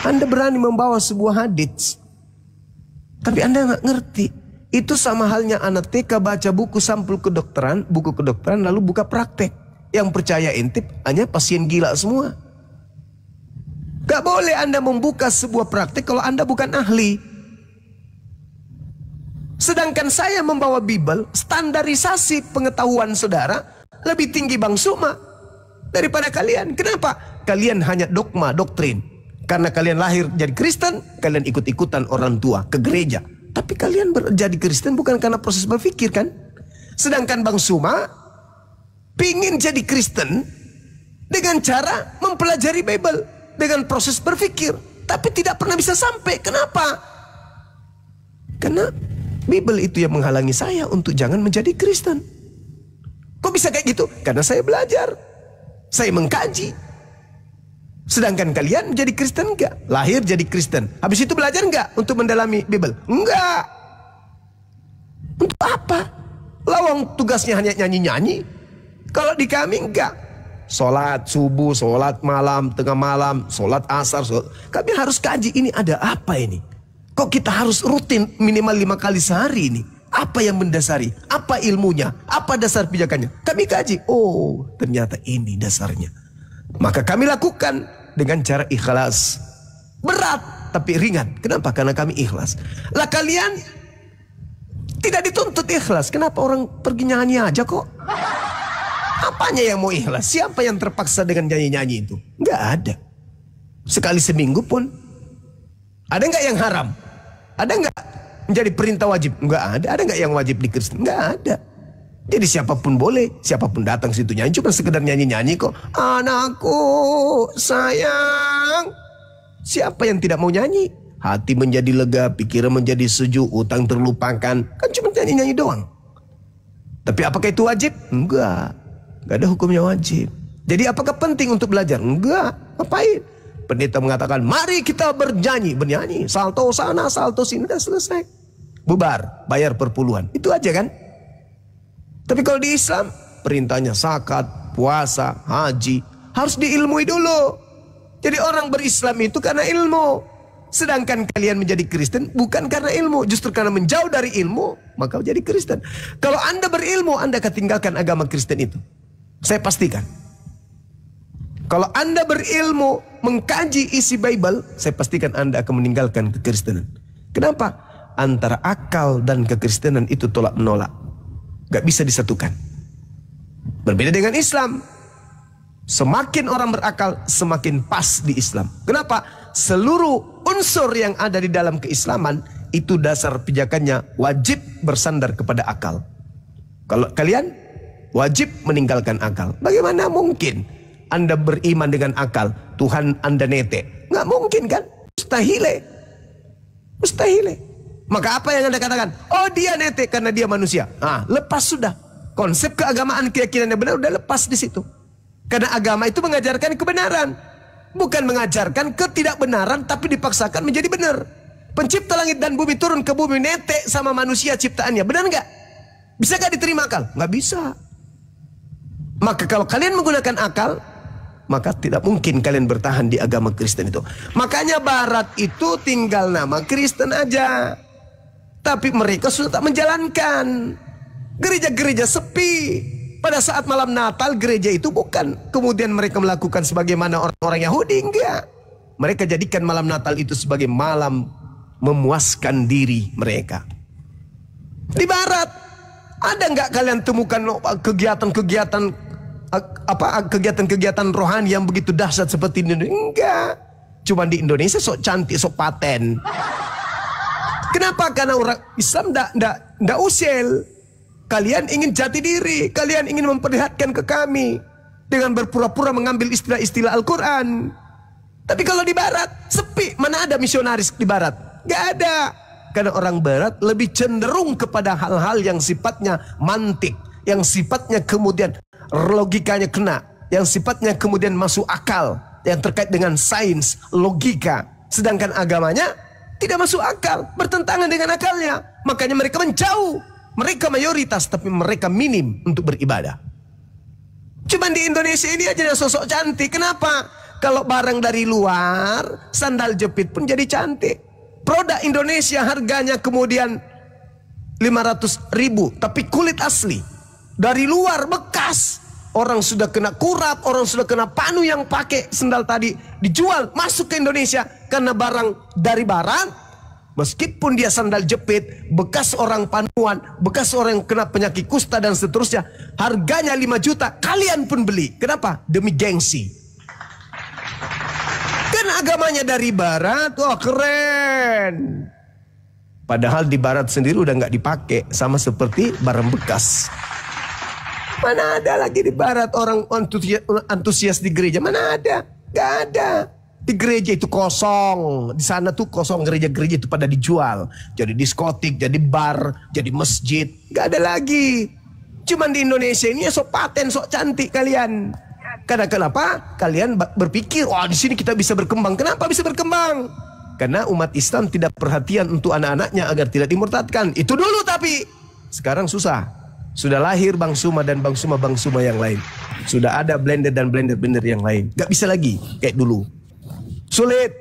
Anda berani membawa sebuah hadits, tapi Anda nggak ngerti. Itu sama halnya anak TK baca buku sampul kedokteran, buku kedokteran, lalu buka praktek. Yang percaya intip hanya pasien gila semua. Gak boleh Anda membuka sebuah praktek kalau Anda bukan ahli. Sedangkan saya membawa Bible, standarisasi pengetahuan saudara lebih tinggi Bang Suma daripada kalian. Kenapa? Kalian hanya dogma, doktrin. Karena kalian lahir jadi Kristen, kalian ikut-ikutan orang tua ke gereja. Tapi kalian jadi Kristen bukan karena proses berpikir kan? Sedangkan Bang Suma pingin jadi Kristen dengan cara mempelajari Bible, dengan proses berpikir. Tapi tidak pernah bisa sampai. Kenapa? Karena Bible itu yang menghalangi saya untuk jangan menjadi Kristen. Kok bisa kayak gitu? Karena saya belajar, saya mengkaji. Sedangkan kalian jadi Kristen enggak? Lahir jadi Kristen. Habis itu belajar enggak untuk mendalami Bible? Enggak. Untuk apa? Lawang tugasnya hanya nyanyi-nyanyi. Kalau di kami enggak. Sholat subuh, sholat malam, tengah malam, sholat asar. Kami harus kaji ini ada apa ini? Kok kita harus rutin minimal 5 kali sehari ini? Apa yang mendasari? Apa ilmunya? Apa dasar pijakannya? Kami kaji. Oh, ternyata ini dasarnya. Maka kami lakukan dengan cara ikhlas. Berat tapi ringan. Kenapa? Karena kami ikhlas. Lah kalian tidak dituntut ikhlas. Kenapa orang pergi nyanyi aja kok? Apanya yang mau ikhlas? Siapa yang terpaksa dengan nyanyi-nyanyi itu? Enggak ada. Sekali seminggu pun. Ada enggak yang haram? Ada enggak menjadi perintah wajib? Enggak ada. Ada enggak yang wajib di Kristen? Enggak ada. Jadi siapapun boleh, siapapun datang situ nyanyi, cuma sekedar nyanyi-nyanyi kok. Anakku sayang. Siapa yang tidak mau nyanyi? Hati menjadi lega, pikiran menjadi sejuk, utang terlupakan. Kan cuma nyanyi-nyanyi doang. Tapi apakah itu wajib? Enggak. Enggak ada hukumnya wajib. Jadi apakah penting untuk belajar? Enggak. Ngapain? Pendeta mengatakan, mari kita bernyanyi. Salto sana, salto sini, udah selesai. Bubar, bayar per puluhan. Itu aja kan? Tapi kalau di Islam, perintahnya zakat, puasa, haji, harus diilmui dulu. Jadi orang berislam itu karena ilmu. Sedangkan kalian menjadi Kristen bukan karena ilmu. Justru karena menjauh dari ilmu, maka jadi Kristen. Kalau Anda berilmu, Anda akan tinggalkan agama Kristen itu. Saya pastikan. Kalau Anda berilmu, mengkaji isi Bible, saya pastikan Anda akan meninggalkan kekristenan. Kenapa? Antara akal dan kekristenan itu tolak menolak. Gak bisa disatukan. Berbeda dengan Islam. Semakin orang berakal, semakin pas di Islam. Kenapa? Seluruh unsur yang ada di dalam keislaman, itu dasar pijakannya wajib bersandar kepada akal. Kalau kalian wajib meninggalkan akal. Bagaimana mungkin Anda beriman dengan akal, Tuhan Anda nete? Gak mungkin kan? Mustahil. Mustahil. Maka apa yang Anda katakan? Oh, dia nete karena dia manusia. Lepas sudah. Konsep keagamaan keyakinan yang benar udah lepas di situ. Karena agama itu mengajarkan kebenaran, bukan mengajarkan ketidakbenaran, tapi dipaksakan menjadi benar. Pencipta langit dan bumi turun ke bumi nete sama manusia ciptaannya. Benar nggak? Bisa nggak diterima akal? Nggak bisa. Maka kalau kalian menggunakan akal, maka tidak mungkin kalian bertahan di agama Kristen itu. Makanya Barat itu tinggal nama Kristen aja, tapi mereka sudah tak menjalankan. Gereja-gereja sepi. Pada saat malam Natal, gereja itu bukan kemudian mereka melakukan sebagaimana orang-orang Yahudi, enggak. Mereka jadikan malam Natal itu sebagai malam memuaskan diri mereka. Di Barat, ada nggak kalian temukan kegiatan rohani yang begitu dahsyat seperti ini? Enggak. Cuma di Indonesia sok cantik, sok paten. Kenapa? Karena orang Islam ndak usil. Kalian ingin jati diri, kalian ingin memperlihatkan ke kami dengan berpura-pura mengambil istilah-istilah Al-Quran. Tapi kalau di Barat sepi, mana ada misionaris di Barat? Gak ada. Karena orang Barat lebih cenderung kepada hal-hal yang sifatnya mantik, yang sifatnya kemudian logikanya kena, yang sifatnya kemudian masuk akal, yang terkait dengan sains, logika. Sedangkan agamanya tidak masuk akal, bertentangan dengan akalnya. Makanya mereka menjauh. Mereka mayoritas tapi mereka minim untuk beribadah. Cuman di Indonesia ini aja sosok cantik. Kenapa? Kalau barang dari luar, sandal jepit pun jadi cantik. Produk Indonesia harganya kemudian 500.000, tapi kulit asli. Dari luar bekas. Orang sudah kena kurap, orang sudah kena panu yang pakai sandal tadi dijual masuk ke Indonesia karena barang dari barat. Meskipun dia sandal jepit, bekas orang panuan, bekas orang yang kena penyakit kusta dan seterusnya, harganya 5 juta, kalian pun beli. Kenapa? Demi gengsi. Kan agamanya dari barat, wah keren. Padahal di barat sendiri udah nggak dipakai, sama seperti barang bekas. Mana ada lagi di barat orang antusias di gereja? Mana ada? Gak ada. Di gereja itu kosong. Di sana tuh kosong, gereja-gereja itu pada dijual. Jadi diskotik, jadi bar, jadi masjid. Gak ada lagi. Cuman di Indonesia ini ya sok paten, sok cantik kalian. Karena kenapa? Kalian berpikir, wah di sini kita bisa berkembang. Kenapa bisa berkembang? Karena umat Islam tidak perhatian untuk anak-anaknya agar tidak dimurtadkan. Itu dulu tapi sekarang susah. Sudah lahir Bang Suma dan Bang Suma yang lain. Sudah ada blender dan blender yang lain. Gak bisa lagi kayak dulu. Sulit.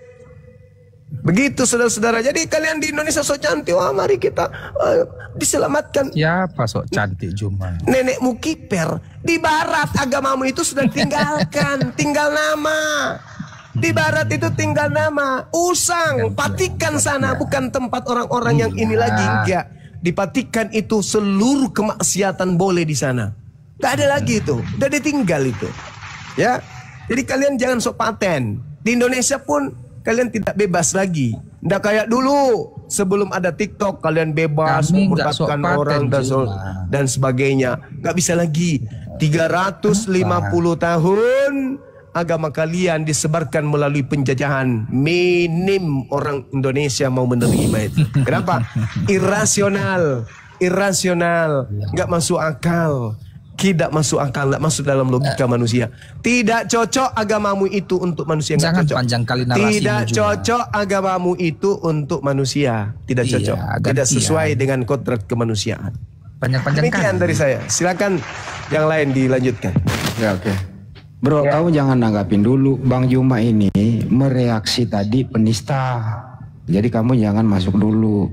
Begitu saudara-saudara. Jadi kalian di Indonesia sok cantik. Wah mari kita diselamatkan. Siapa sok cantik Juma? Nenekmu kiper. Di barat agamamu itu sudah tinggalkan. Tinggal nama. Di barat itu tinggal nama. Usang. Patikan sana. Bukan tempat orang-orang yang ini lagi. Enggak. Di Patikan itu seluruh kemaksiatan boleh di sana. Gak ada lagi itu. Udah ditinggal itu. Ya. Jadi kalian jangan sok paten. Di Indonesia pun kalian tidak bebas lagi. Nggak kayak dulu. Sebelum ada TikTok kalian bebas memperhatikan orang dan sebagainya. Nggak bisa lagi. 350 tahun agama kalian disebarkan melalui penjajahan. Minim orang Indonesia mau menerima itu. Kenapa? Irasional. Nggak masuk akal. Tidak masuk akal, tidak masuk dalam logika manusia. Tidak cocok agamamu itu untuk manusia. Jangan panjang kali narasimu. Tidak cocok agamamu itu untuk manusia. Tidak cocok. Tidak sesuai dengan kodrat kemanusiaan. Panjang-panjang demikian dari saya. Silakan yang lain dilanjutkan. Ya, oke. Bro, kamu jangan nanggapin dulu. Bang Juma ini mereaksi tadi penista. Jadi kamu jangan masuk dulu.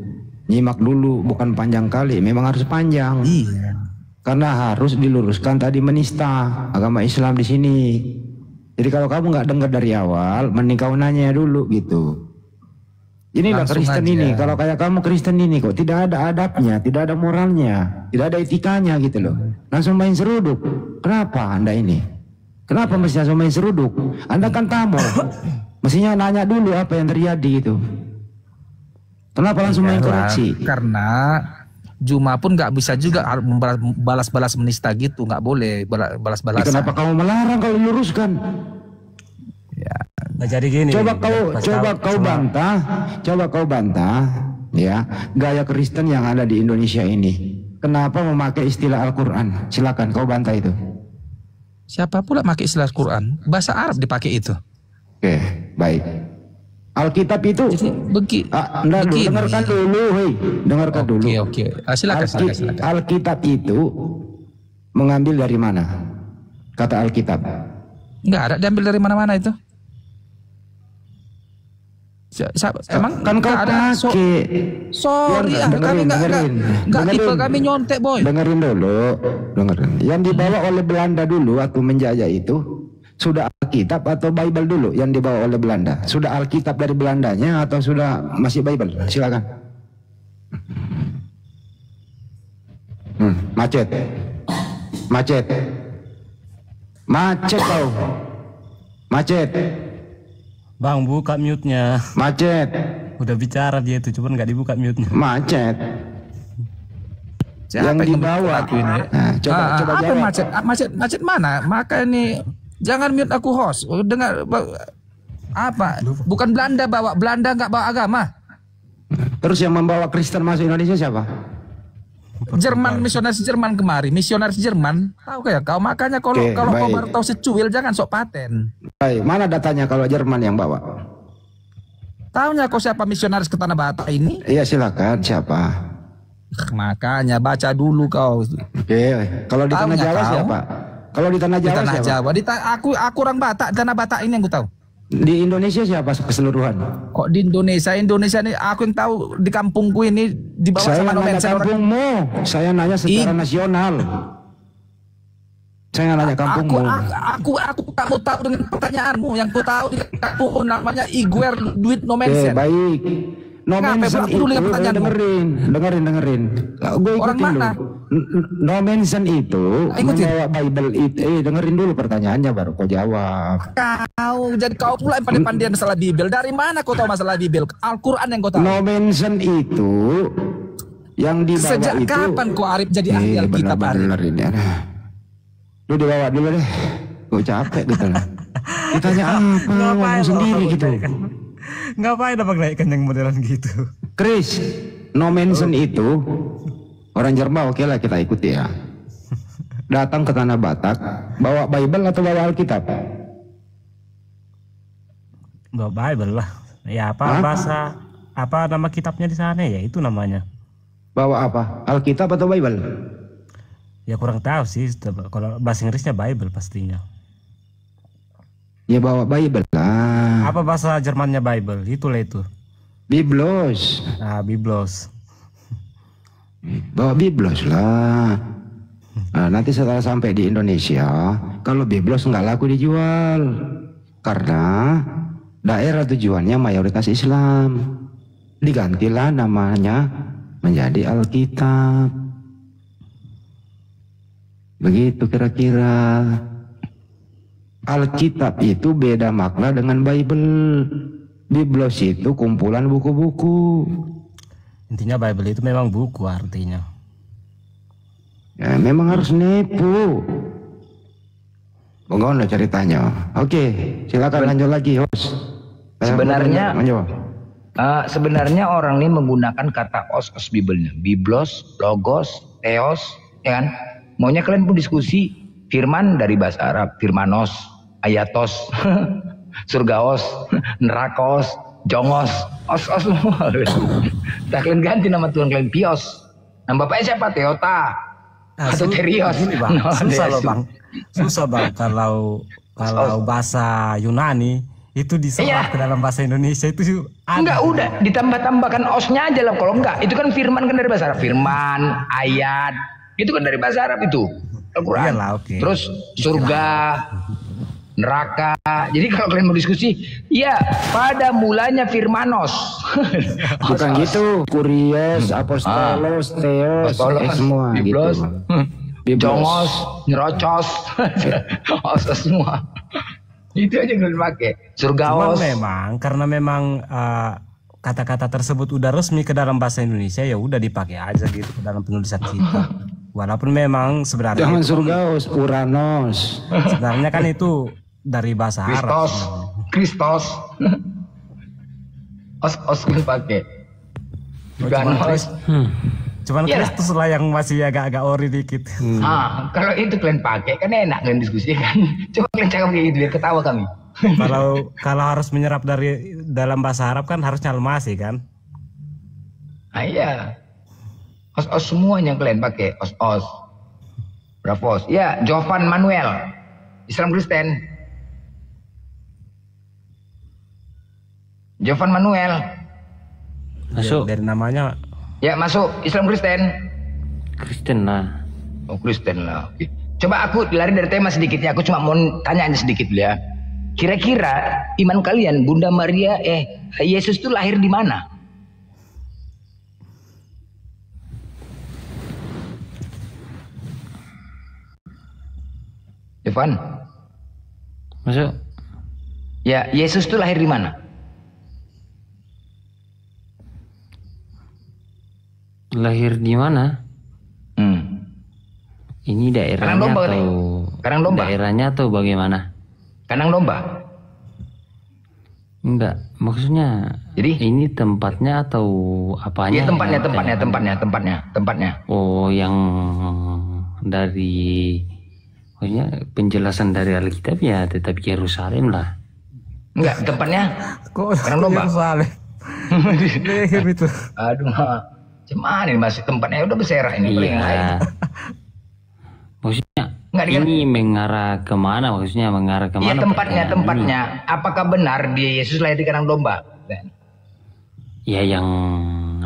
Nyimak dulu, bukan panjang kali. Memang harus panjang. Iya. Karena harus diluruskan tadi menista agama Islam di sini. Jadi kalau kamu nggak dengar dari awal, mending kau nanya dulu gitu. Inilah Kristen ini. Kalau kayak kamu Kristen ini kok tidak ada adabnya, tidak ada moralnya, tidak ada etikanya gitu loh. Langsung main seruduk. Kenapa Anda ini? Kenapa mesti langsung main seruduk? Anda kan tamu. Mestinya nanya dulu apa yang terjadi gitu. Kenapa langsung main koreksi? Karena Juma pun nggak bisa juga balas-balas menista gitu, nggak boleh balas-balasan. Kenapa kamu melarang kalau luruskan? Ya, nggak jadi gini. Coba kau bantah, ya gaya Kristen yang ada di Indonesia ini. Kenapa memakai istilah Al-Quran? Silakan kau bantah itu. Siapa pula pakai istilah Al-Quran? Bahasa Arab dipakai itu. Oke, baik. Alkitab itu dengarkan dulu, dengarkan dulu. Oke. Silakan. Alkitab itu mengambil dari mana? kata Alkitab? Nggak ada, diambil dari mana-mana itu. Emang kan kau ada pakai. Sorry, kami nggak tipe kami nyontek, boy. Dengerin dulu. Yang dibawa oleh Belanda dulu waktu menjajah itu sudah Alkitab atau Bible dulu yang dibawa oleh Belanda? Sudah Alkitab dari Belandanya atau sudah masih Bible? Silakan. Macet kau. Macet. Bang, buka mute-nya. Macet. Udah bicara dia itu, cuman nggak dibuka mute-nya. Macet. Siapa yang dibawa aku ini? Nah, coba apa jawab. macet mana? Maka ini jangan mute aku, host. Dengar apa? Bukan Belanda bawa, Belanda nggak bawa agama. Terus yang membawa Kristen masuk Indonesia siapa? Jerman, misionaris Jerman kemari, misionaris Jerman. Tahu kayak kau, makanya kalau kau baru tahu secuil jangan sok paten. Baik, mana datanya kalau Jerman yang bawa? Tahunya kau siapa misionaris ke Tanah Batak ini? Iya, silakan, siapa? Makanya baca dulu kau. Oke, kalau di Tanah Jawa siapa? Kalau di Tanah Jawa siapa? Aku orang Batak, Tanah Batak ini yang aku tahu. Di Indonesia siapa keseluruhan? Kok di Indonesia ini aku yang tahu, di kampungku ini di bawah sama nanya kampungmu. Saya nanya secara nasional. Saya nanya kampungmu. Aku tak mau tahu dengan pertanyaanmu. Yang ku tahu di kampungku namanya Iguer Duit No Mention. Baik. No mention itu, dengerin. Gue orang mana? No mention itu membawa Bible itu. Dengerin dulu pertanyaannya baru kau jawab. Kau pula yang pandai-pandai masalah Bible. Dari mana kau tahu masalah Bible? Al-Quran yang kau tahu. No mention itu yang dibawa sejak itu. Sejak kapan kau Arif jadi ahli Alkitab, Arif? Bener ini. Lu dibawa dulu deh. Gue capek gitu lah. Ditanya apa? Ngomong sendiri gitu. Ngapain abang naikkan yang modelan gitu? Chris, no mention itu orang Jerman, oke lah kita ikuti ya. Datang ke Tanah Batak, bawa Bible atau bawa Alkitab? Bawa Bible lah. Ya bahasa apa nama kitabnya di sana ya itu namanya. Bawa apa? Alkitab atau Bible? Ya kurang tahu sih. Kalau bahasa Inggrisnya Bible pastinya. Ya bawa Bible lah. Apa bahasa Jermannya Bible? Itulah itu. Biblos. Biblos. Bawa Biblos lah. Nah, nanti setelah sampai di Indonesia, kalau Biblos nggak laku dijual, karena daerah tujuannya mayoritas Islam. Digantilah namanya menjadi Alkitab. Begitu kira-kira. Alkitab itu beda makna dengan Bible. Biblos itu kumpulan buku-buku. Intinya Bible itu memang buku artinya. Ya memang harus nipu. Bagaimana ceritanya? Oke, silakan lanjut lagi, host. Sebenarnya orang ini menggunakan kata os Biblenya. Biblos, logos, theos, ya kan? Maunya kalian pun diskusi. Firman dari bahasa Arab, firmanos, ayatos, surgaos, nerakos, jongos, os semua. Tak kalian ganti nama Tuhan kalian Pios. Nama bapaknya siapa? Teota atau Terios? Susah bang. Kalau bahasa Yunani itu diserap ke dalam bahasa Indonesia itu enggak, udah ditambah-tambahkan osnya aja lah. Kalau enggak, itu kan firman kan dari bahasa Arab. Firman, ayat, itu kan dari bahasa Arab itu. Al-Quran. Iyalah, okay. Terus surga, neraka. Jadi kalau kalian mau diskusi, ya pada mulanya firmanos. Bukan gitu. Kurios, apostolos, theos, semua biblos, gitu. Jongos, nyerocos, semua. Itu aja yang kalian pakai. Surgaos. Karena memang kata-kata tersebut udah resmi ke dalam bahasa Indonesia, ya udah dipakai aja gitu ke dalam penulisan kita. Walaupun memang sebenarnya jangan surgaos, Uranos. Sebenarnya kan itu dari bahasa Arab. Kristos. Os pakai. Cuman Kristus lah yang masih agak-agak ori dikit. Kalau itu kalian pakai kan enak kalian diskusi kan. Coba kalian cakap kayak gitu biar ketawa kami. Kalau harus menyerap dari dalam bahasa Arab kan harus nyalmasi kan? Iya. Os semuanya kalian pakai os. Berapa os? Ya, Jovan Manuel. Islam Kristen. Jovan Manuel. Masuk. Dari namanya. Ya masuk Islam Kristen. Kristen lah. Oh Kristen lah. Coba aku lari dari tema sedikit ya. Aku cuma mau tanya sedikit ya. Kira-kira iman kalian Bunda Maria Yesus itu lahir di mana? Evan. Masuk. Ya, Yesus itu lahir di mana? Lahir di mana? Ini daerahnya Kandang domba. Daerahnya atau bagaimana? Kandang domba. Enggak, maksudnya. Jadi ini tempatnya atau apanya? Iya tempatnya. Oh, yang dari maksudnya penjelasan dari Alkitab ya tetap Yerusalem lah. Enggak, tempatnya kandang domba. Yerusalem. Itu. Aduh, cuman ini masih tempatnya udah berserah ini. Iya. Maksudnya ini mengarah kemana? Maksudnya mengarah kemana? Iya tempatnya. Apakah benar dia Yesus lahir di kandang domba? Ya yang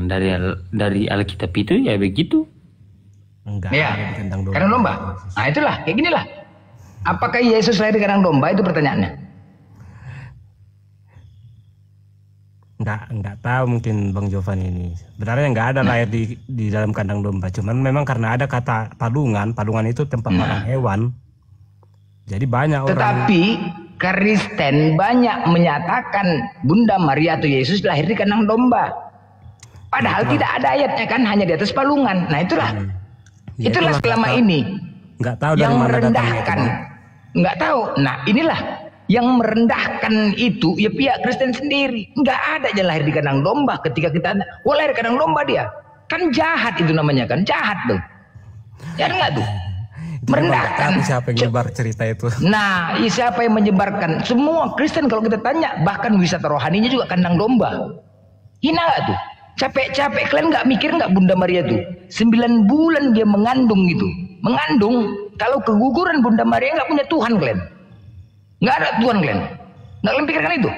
dari Alkitab itu ya begitu. Enggak. Ya, kandang domba. Nah itulah, kayak ginilah. Apakah Yesus lahir di kandang domba itu pertanyaannya? Enggak tahu mungkin Bang Jovan ini. Sebenarnya enggak ada lahir di dalam kandang domba. Cuman memang karena ada kata palungan itu tempat makan hewan. Jadi banyak orang. Tetapi Kristen banyak menyatakan Bunda Maria atau Yesus lahir di kandang domba. Padahal tidak ada ayatnya kan, hanya di atas palungan. Nah itulah. Itulah selama ini. Enggak tahu yang merendahkan. Enggak tahu. Nah inilah. Yang merendahkan itu ya pihak Kristen sendiri. Nggak ada aja lahir di kandang domba. Ketika kita lahir di kandang domba dia kan jahat, itu namanya kan jahat tuh. Ya enggak tuh merendahkan. Siapa yang menyebar cerita itu? Nah siapa yang menyebarkan? Semua Kristen kalau kita tanya, bahkan wisata rohaninya juga kandang domba. Hina nggak tuh? Capek-capek kalian nggak mikir nggak Bunda Maria tuh 9 bulan dia mengandung gitu. Mengandung, kalau keguguran Bunda Maria nggak punya Tuhan kalian. Nggak ada Tuhan kalian. Nggak kalian pikirkan itu.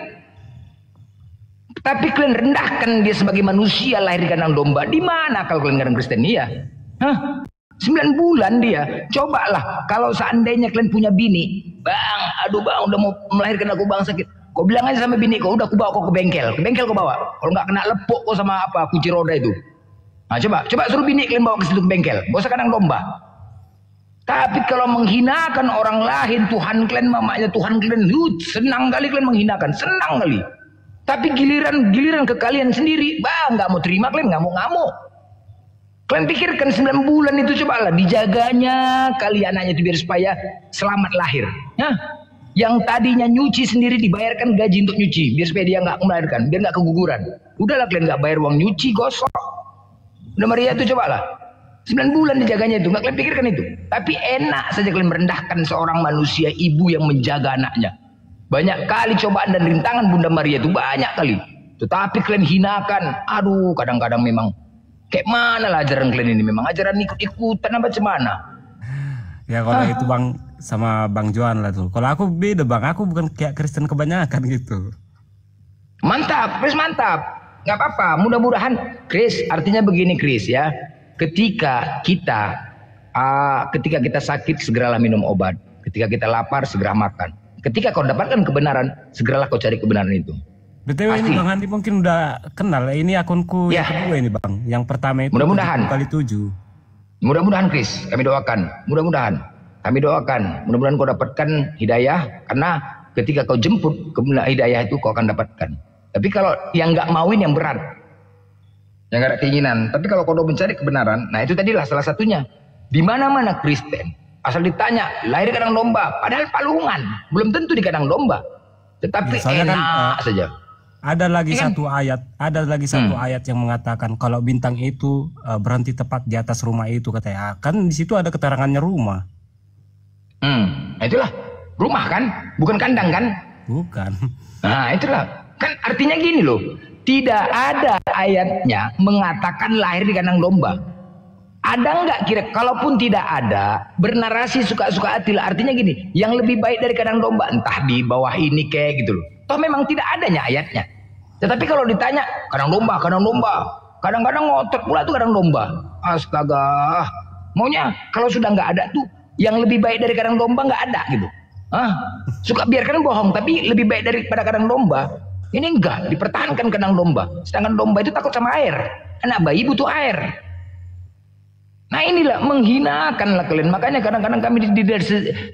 Tapi kalian rendahkan dia sebagai manusia lahir di kandang domba. Di mana kalau kalian kandang Kristen? Iya. 9 bulan dia. Cobalah kalau seandainya kalian punya bini. Bang, aduh bang udah mau melahirkan aku bang sakit. Kau bilang aja sama bini kau, udah aku bawa kau ke bengkel. Ke bengkel kau bawa. Kalau nggak kena lepuk kau sama apa kunci roda itu. Nah coba suruh bini kalian bawa ke situ ke bengkel. Gak usah kandang domba. Tapi kalau menghinakan orang lain, Tuhan kalian, mamanya Tuhan kalian, senang kali kalian menghinakan, senang kali. Tapi giliran ke kalian sendiri, bang nggak mau terima, kalian ngamuk-ngamuk. Kalian pikirkan 9 bulan itu cobalah dijaganya kali anaknya itu biar supaya selamat lahir. Yang tadinya nyuci sendiri dibayarkan gaji untuk nyuci, biar supaya dia nggak melahirkan, biar nggak keguguran. Udahlah kalian nggak bayar uang nyuci, gosok. Udah Maria itu cobalah. 9 bulan dijaganya itu, nggak kalian pikirkan itu. Tapi enak saja kalian merendahkan seorang manusia, ibu yang menjaga anaknya. Banyak kali cobaan dan rintangan Bunda Maria itu, banyak kali. Tetapi kalian hinakan. Aduh, kadang-kadang memang kayak mana lah ajaran kalian ini, memang ajaran ikut-ikutan apa cemana. Ya kalau itu Bang sama Bang Johan lah tuh. Kalau aku beda Bang, aku bukan kayak Kristen kebanyakan gitu. Mantap, Chris mantap. Nggak apa-apa, mudah-mudahan Chris, artinya begini Chris ya. Ketika kita sakit, segeralah minum obat. Ketika kita lapar, segera makan. Ketika kau dapatkan kebenaran, segeralah kau cari kebenaran itu. BTW ini Bang Andi mungkin udah kenal. Ini akunku yang kedua ini Bang. Yang pertama itu mudah-mudahan kali 7. Mudah-mudahan Chris, kami doakan. Mudah-mudahan kau dapatkan hidayah. Karena ketika kau jemput hidayah itu kau akan dapatkan. Tapi kalau yang nggak mauin yang berat. Yang gak ada keinginan. Tapi kalau kau mencari kebenaran, nah itu tadilah salah satunya. Di mana-mana Kristen, asal ditanya lahir di kandang domba, padahal palungan, belum tentu di kandang domba. Tetapi enak saja. Ada lagi satu ayat yang mengatakan kalau bintang itu berhenti tepat di atas rumah itu, katanya. Kan di situ ada keterangannya rumah. Nah itulah rumah kan, bukan kandang kan? Bukan. Nah itulah kan artinya gini loh. Tidak ada ayatnya mengatakan lahir di kandang domba. Ada nggak kira? Kalaupun tidak ada, bernarasi suka-suka hati lah. Artinya gini, yang lebih baik dari kandang domba, entah di bawah ini kayak gitu loh. Toh memang tidak adanya ayatnya. Tetapi kalau ditanya, kandang domba, kadang-kadang ngotot pula tuh kandang domba. Astaga, maunya kalau sudah nggak ada tuh, yang lebih baik dari kandang domba nggak ada gitu. Suka biarkan bohong, tapi lebih baik daripada kandang domba. Ini enggak, dipertahankan kandang domba. Sedangkan domba itu takut sama air. Anak bayi butuh air. Nah inilah menghinakanlah kalian. Makanya kadang-kadang kami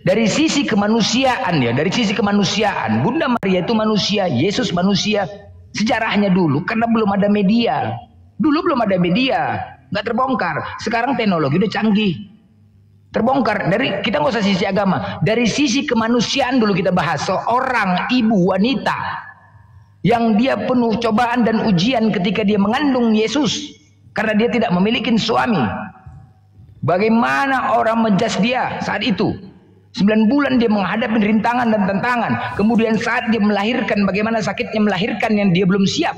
dari sisi kemanusiaan ya, dari sisi kemanusiaan, Bunda Maria itu manusia, Yesus manusia. Sejarahnya dulu karena belum ada media. Dulu belum ada media, nggak terbongkar. Sekarang teknologi udah canggih. Terbongkar. Dari kita nggak usah sisi agama, dari sisi kemanusiaan dulu kita bahas. Seorang ibu wanita yang dia penuh cobaan dan ujian ketika dia mengandung Yesus karena dia tidak memiliki suami. Bagaimana orang menjas dia saat itu? 9 bulan dia menghadapi rintangan dan tantangan. Kemudian saat dia melahirkan, bagaimana sakitnya melahirkan yang dia belum siap.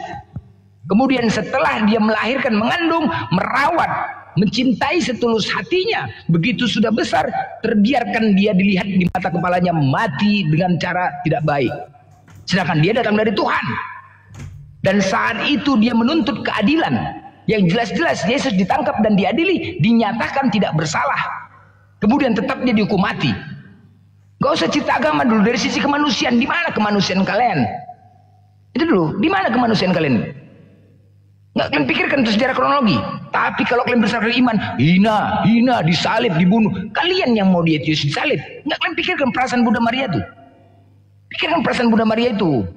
Kemudian setelah dia melahirkan, mengandung, merawat, mencintai setulus hatinya. Begitu sudah besar, terbiarkan dia dilihat di mata kepalanya mati dengan cara tidak baik. Sedangkan dia datang dari Tuhan. Dan saat itu dia menuntut keadilan. Yang jelas-jelas Yesus ditangkap dan diadili, dinyatakan tidak bersalah. Kemudian tetap dia dihukum mati. Gak usah cerita agama dulu, dari sisi kemanusiaan. Di mana kemanusiaan kalian? Itu dulu, di mana kemanusiaan kalian? Nggak kalian pikirkan itu sejarah kronologi. Tapi kalau kalian berdasarkan iman, hina, disalib, dibunuh. Kalian yang mau dia Yesus disalib. Nggak kalian pikirkan perasaan Bunda Maria itu. Pikirkan perasaan Bunda Maria itu.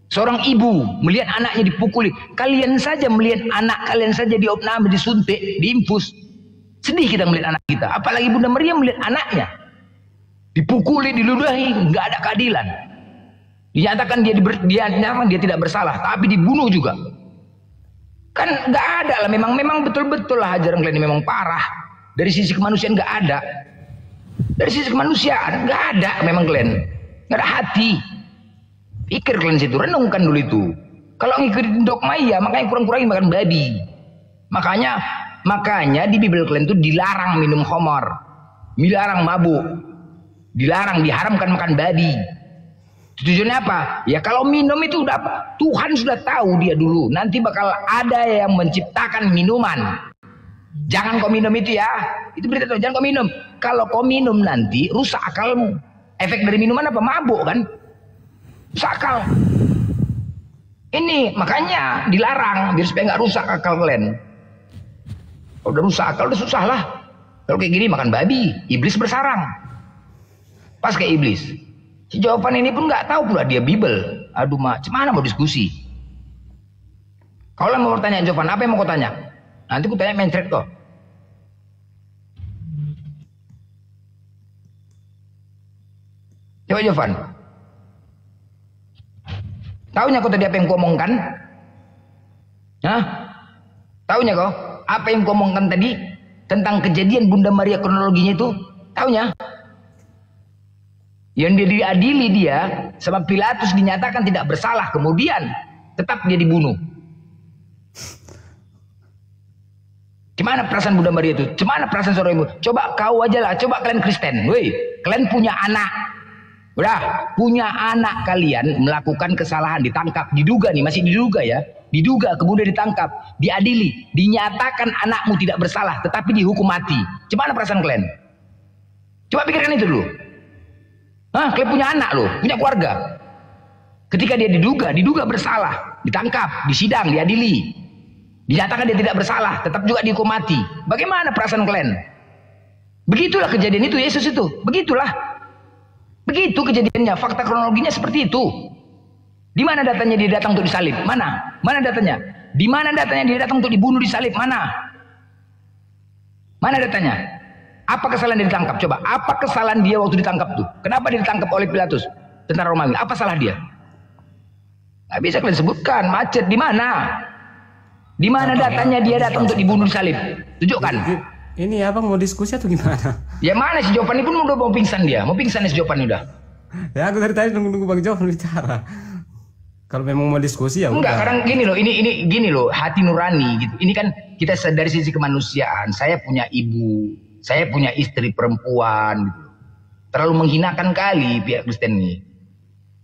Seorang ibu melihat anaknya dipukuli. Kalian saja melihat anak kalian saja diopname, disuntik, diinfus. Sedih kita melihat anak kita. Apalagi Bunda Maria melihat anaknya dipukuli, diludahi, nggak ada keadilan. Dinyatakan dia tidak bersalah, tapi dibunuh juga. Kan nggak ada lah. Memang betul-betul lah ajaran kalian ini memang parah. Dari sisi kemanusiaan nggak ada. Dari sisi kemanusiaan nggak ada. Memang kalian nggak ada hati. Pikir kalian situ, renungkan dulu itu. Kalau ngikutin dogma ya, makanya kurang-kurangin makan babi. Makanya di Bible kalian itu dilarang minum khamar, dilarang mabuk, dilarang, diharamkan makan babi. Tujuannya apa? Ya kalau minum itu udah apa? Tuhan sudah tahu dia dulu. Nanti bakal ada yang menciptakan minuman. Jangan kau minum itu ya. Itu berita tuh, jangan kau minum. Kalau kau minum nanti rusak akalmu. Efek dari minuman apa? Mabuk kan? Sakal. Ini makanya dilarang biar supaya nggak rusak akal kalian. Kalau udah rusak akal udah susah lah. Kalau kayak gini makan babi, iblis bersarang. Pas kayak iblis. Si jawaban ini pun nggak tahu pula dia Bible. Aduh mak, gimana mau diskusi? Kalau mau bertanya jawaban apa yang mau kau tanya? Nanti aku tanya mencret kok. Coba jawaban. Taunya kau tadi apa yang kau omongkan? Hah? Taunya kau? Apa yang kau omongkan tadi? Tentang kejadian Bunda Maria kronologinya itu? Taunya? Yang dia diadili dia sama Pilatus dinyatakan tidak bersalah. Kemudian tetap dia dibunuh. Gimana perasaan Bunda Maria itu? Gimana perasaan seorang ibu? Coba kau aja lah. Coba kalian Kristen. Woi, kalian punya anak. Udah, punya anak kalian melakukan kesalahan, ditangkap, diduga nih, masih diduga ya. Diduga, kemudian ditangkap, diadili, dinyatakan anakmu tidak bersalah, tetapi dihukum mati. Gimana perasaan kalian? Coba pikirkan itu dulu. Hah, kalian punya anak loh, punya keluarga. Ketika dia diduga bersalah, ditangkap, disidang, diadili, dinyatakan dia tidak bersalah, tetap juga dihukum mati. Bagaimana perasaan kalian? Begitulah kejadian itu, Yesus itu. Begitulah. Begitu kejadiannya, fakta kronologinya seperti itu. Di mana datanya dia datang untuk disalib? Mana? Mana datanya? Di mana datanya dia datang untuk dibunuh disalib? Mana? Mana datanya? Apa kesalahan dia ditangkap? Coba, apa kesalahan dia waktu ditangkap tuh? Kenapa dia ditangkap oleh Pilatus? Tentara Romawi. Apa salah dia? Nggak bisa kalian sebutkan. Macet di mana? Di mana datanya dia datang untuk dibunuh disalib? Tunjukkan. Ini abang mau diskusi atau gimana? Ya mana si jawaban ini pun udah mau pingsan dia. Mau pingsan si jawaban udah. Ya aku dari tadi nunggu Bang Jovan bicara. Kalau memang mau diskusi ya enggak, udah. Karena gini loh, ini gini loh, hati nurani gitu. Ini kan kita dari sisi kemanusiaan, saya punya ibu, saya punya istri perempuan, gitu. Terlalu menghinakan kali pihak Kristen ini.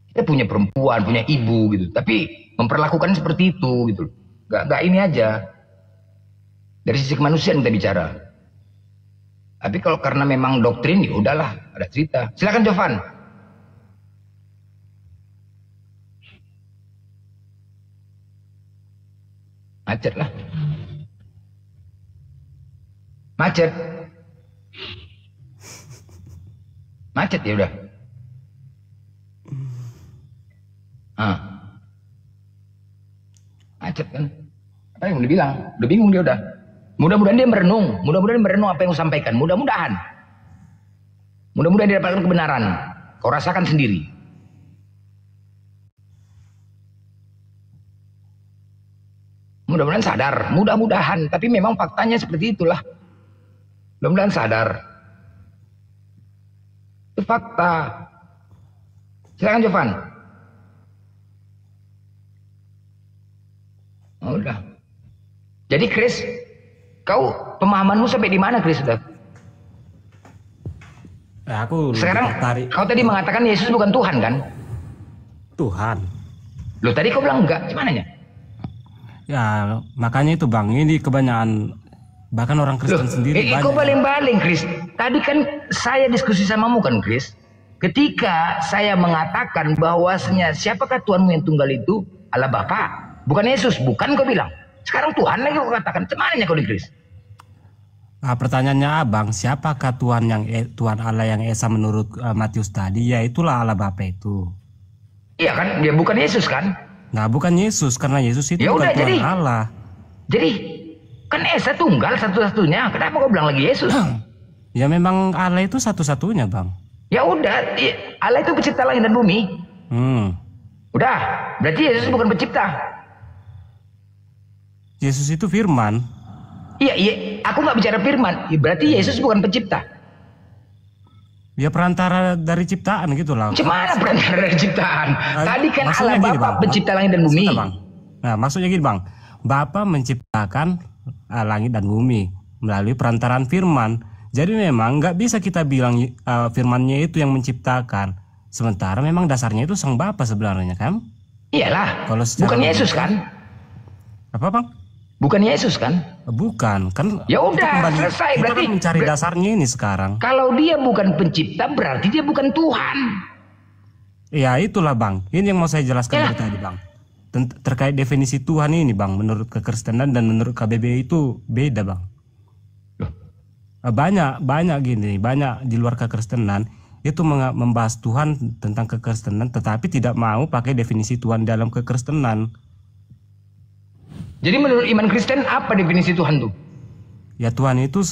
Kita punya perempuan, punya ibu gitu, tapi memperlakukan seperti itu gitu. Gak ini aja. Dari sisi kemanusiaan kita bicara. Tapi kalau karena memang doktrin, ya udahlah, ada cerita. Silakan Jovan. Macet lah. Macet. Macet ya udah. Macet kan. Apa yang udah bilang? Udah bingung dia udah. Mudah-mudahan dia merenung. Mudah-mudahan dia merenung apa yang aku sampaikan. Mudah-mudahan. Mudah-mudahan dia dapatkan kebenaran. Kau rasakan sendiri. Mudah-mudahan sadar. Mudah-mudahan. Tapi memang faktanya seperti itulah. Mudah-mudahan sadar. Itu fakta. Silakan Jovan. Oh, udah. Jadi Chris, kau pemahamanmu sampai di mana Chris sudah? Sekarang kau tadi mengatakan Yesus bukan Tuhan kan? Tuhan. Loh tadi kau bilang enggak, gimana ya? Ya makanya itu Bang, ini kebanyakan bahkan orang Kristen sendiri banyak. Kau baling-baling Chris. Tadi kan saya diskusi samamu kan Chris. Ketika saya mengatakan bahwasanya siapakah Tuhanmu yang tunggal itu? Allah Bapa. Bukan Yesus, bukan kau bilang. Sekarang Tuhan lagi kau katakan. Cumananya kau di Chris. Nah, pertanyaannya Abang, siapakah Tuhan Allah yang Esa menurut Matius tadi? Ya itulah Allah Bapa itu. Iya kan? Dia bukan Yesus kan? Nah, bukan Yesus karena Yesus itu bukan Tuhan Allah. Jadi kan Esa tunggal satu-satunya. Kenapa kau bilang lagi Yesus? Ya memang Allah itu satu-satunya Bang. Ya udah, Allah itu pencipta langit dan bumi. Udah, berarti Yesus bukan pencipta. Yesus itu firman. Iya, aku nggak bicara firman. Berarti Yesus bukan pencipta. Ya perantara dari ciptaan gitu lah. Gimana perantara dari ciptaan? Tadi kan Allah Bapa pencipta langit dan bumi. Nah, maksudnya gini Bang. Bapa menciptakan langit dan bumi melalui perantaraan firman. Jadi memang nggak bisa kita bilang firmannya itu yang menciptakan. Sementara memang dasarnya itu Sang Bapa sebenarnya kan? Iyalah. Bukan Yesus kan? Apa Bang? Bukan Yesus kan? Bukan kan? Ya udah selesai. Kita berarti kan mencari dasarnya ini sekarang. Kalau dia bukan pencipta berarti dia bukan Tuhan. Ya itulah Bang. Ini yang mau saya jelaskan dari tadi Bang. Terkait definisi Tuhan ini Bang, menurut kekristenan dan menurut KBBI itu beda Bang. Banyak gini, banyak di luar kekristenan itu membahas Tuhan tentang kekristenan, tetapi tidak mau pakai definisi Tuhan dalam kekristenan. Jadi menurut iman Kristen apa definisi Tuhan tuh? Ya Tuhan itu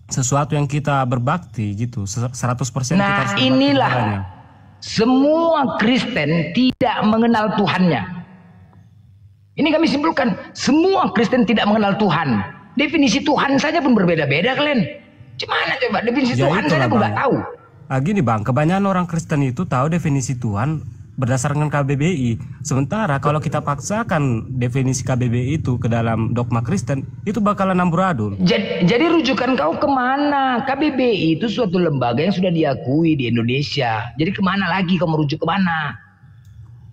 sesuatu yang kita berbakti gitu, 100% nah kita inilah semua Kristen tidak mengenal Tuhannya. Ini kami simpulkan, semua Kristen tidak mengenal Tuhan. Definisi Tuhan saja pun berbeda-beda kalian. Gimana coba definisi Tuhan saja pun nggak tahu. Gini Bang, kebanyakan orang Kristen itu tahu definisi Tuhan berdasarkan KBBI. Sementara kalau kita paksakan definisi KBBI itu ke dalam dogma Kristen, itu bakalan amburadul. Jadi rujukan kau kemana? KBBI itu suatu lembaga yang sudah diakui di Indonesia. Jadi kemana lagi kau merujuk kemana?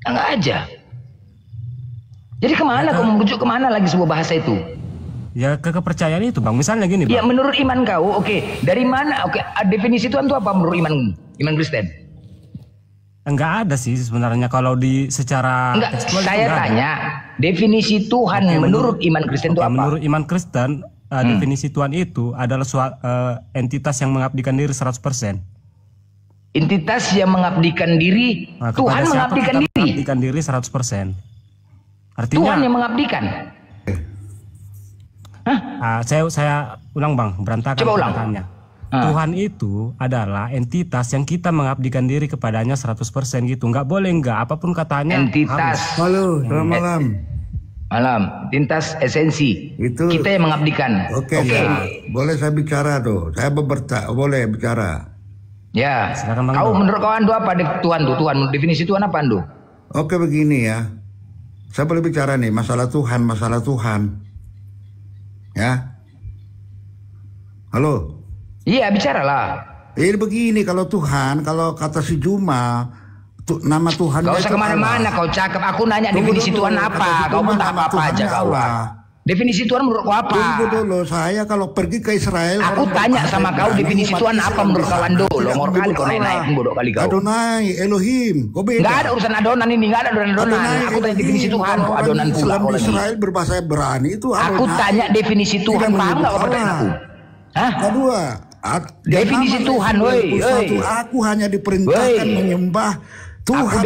Enggak aja. Jadi kemana kau merujuk kemana lagi sebuah bahasa itu? Ya ke kepercayaan itu Bang. Misalnya gini Bang. Ya menurut iman kau, oke. Dari mana? Oke, definisi Tuhan itu apa menurut iman Kristen? Enggak ada sih sebenarnya kalau di secara tekstual. Saya tanya definisi Tuhan menurut iman Kristen itu apa? Menurut iman Kristen definisi Tuhan itu adalah entitas yang mengabdikan diri 100%. Entitas yang mengabdikan diri, Tuhan mengabdikan diri. Mengabdikan diri 100%. Artinya Tuhan yang mengabdikan. Saya ulang Bang, berantakan. Coba ulang. Tuhan itu adalah entitas yang kita mengabdikan diri kepadanya 100% gitu. Nggak boleh apapun katanya. Entitas. Halo, selamat malam. Malam, entitas esensi. Itu kita yang mengabdikan. Oke. Boleh saya bicara tuh. Saya boleh bicara. Ya. Kau menurut kau Ando apa Tuhan tuh? Tuhan definisi Tuhan apa Ando? Oke begini ya. Saya boleh bicara nih masalah Tuhan. Ya. Halo. Iya, bicaralah. Ini begini, kalau Tuhan, kalau kata si Juma, nama Tuhan. Gak usah kemana-mana, kau cakep. Aku nanya definisi Tuhan apa? Kau pun tak apa-apa aja kau. Definisi Tuhan menurut kau apa? Tunggu dulu, saya kalau pergi ke Israel. Aku tanya sama kau definisi Tuhan apa menurut kau Ando? Longor kali kau naik bodoh kali kau. Adonai, Elohim, kau beda. Gak ada urusan adonan ini, gak ada adonan. Aku tanya definisi Tuhan, kau adonan pula kau lagi. Israel berbahasa Ibrani itu. Aku tanya definisi Tuhan, paham gak kau pertanyaan aku? Hah? Kedua, definisi Tuhan, woi. Aku hanya diperintahkan menyembah Tuhan. Aku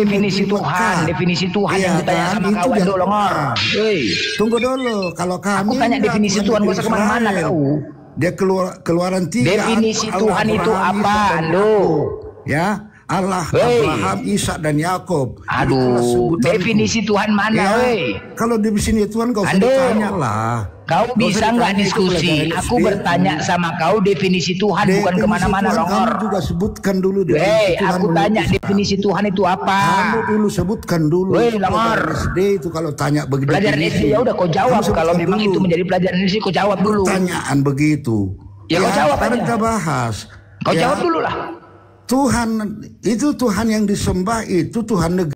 definisi Tuhan yang ditanya sama kau Ando Longor. Tunggu dulu, kalau kami. Aku tanya definisi Tuhan, gak usah kemana-mana kau. Dia keluaran 3. Definisi Tuhan itu apa, Ando? Ya, Allah, Abraham, Ishak dan Yakub. Aduh, definisi Tuhan mana, woi? Kalau definisi Tuhan kau sudah tanya lah. Kau bisa nggak diskusi? Aku bertanya sama kau definisi Tuhan, bukan kemana-mana Longor. Kamu juga sebutkan dulu definisi Tuhan. Aku tanya definisi Tuhan itu apa? Kamu dulu sebutkan dulu. Woi, Longor. SD itu kalau tanya begitu. Pelajaran SD ya udah kau jawab. Kalau memang itu menjadi pelajaran SD, kau jawab dulu. Pertanyaan begitu. Ya kau jawab aja. Kita bahas. Kau jawab dulu lah. Tuhan itu Tuhan yang disembah itu Tuhan negeri.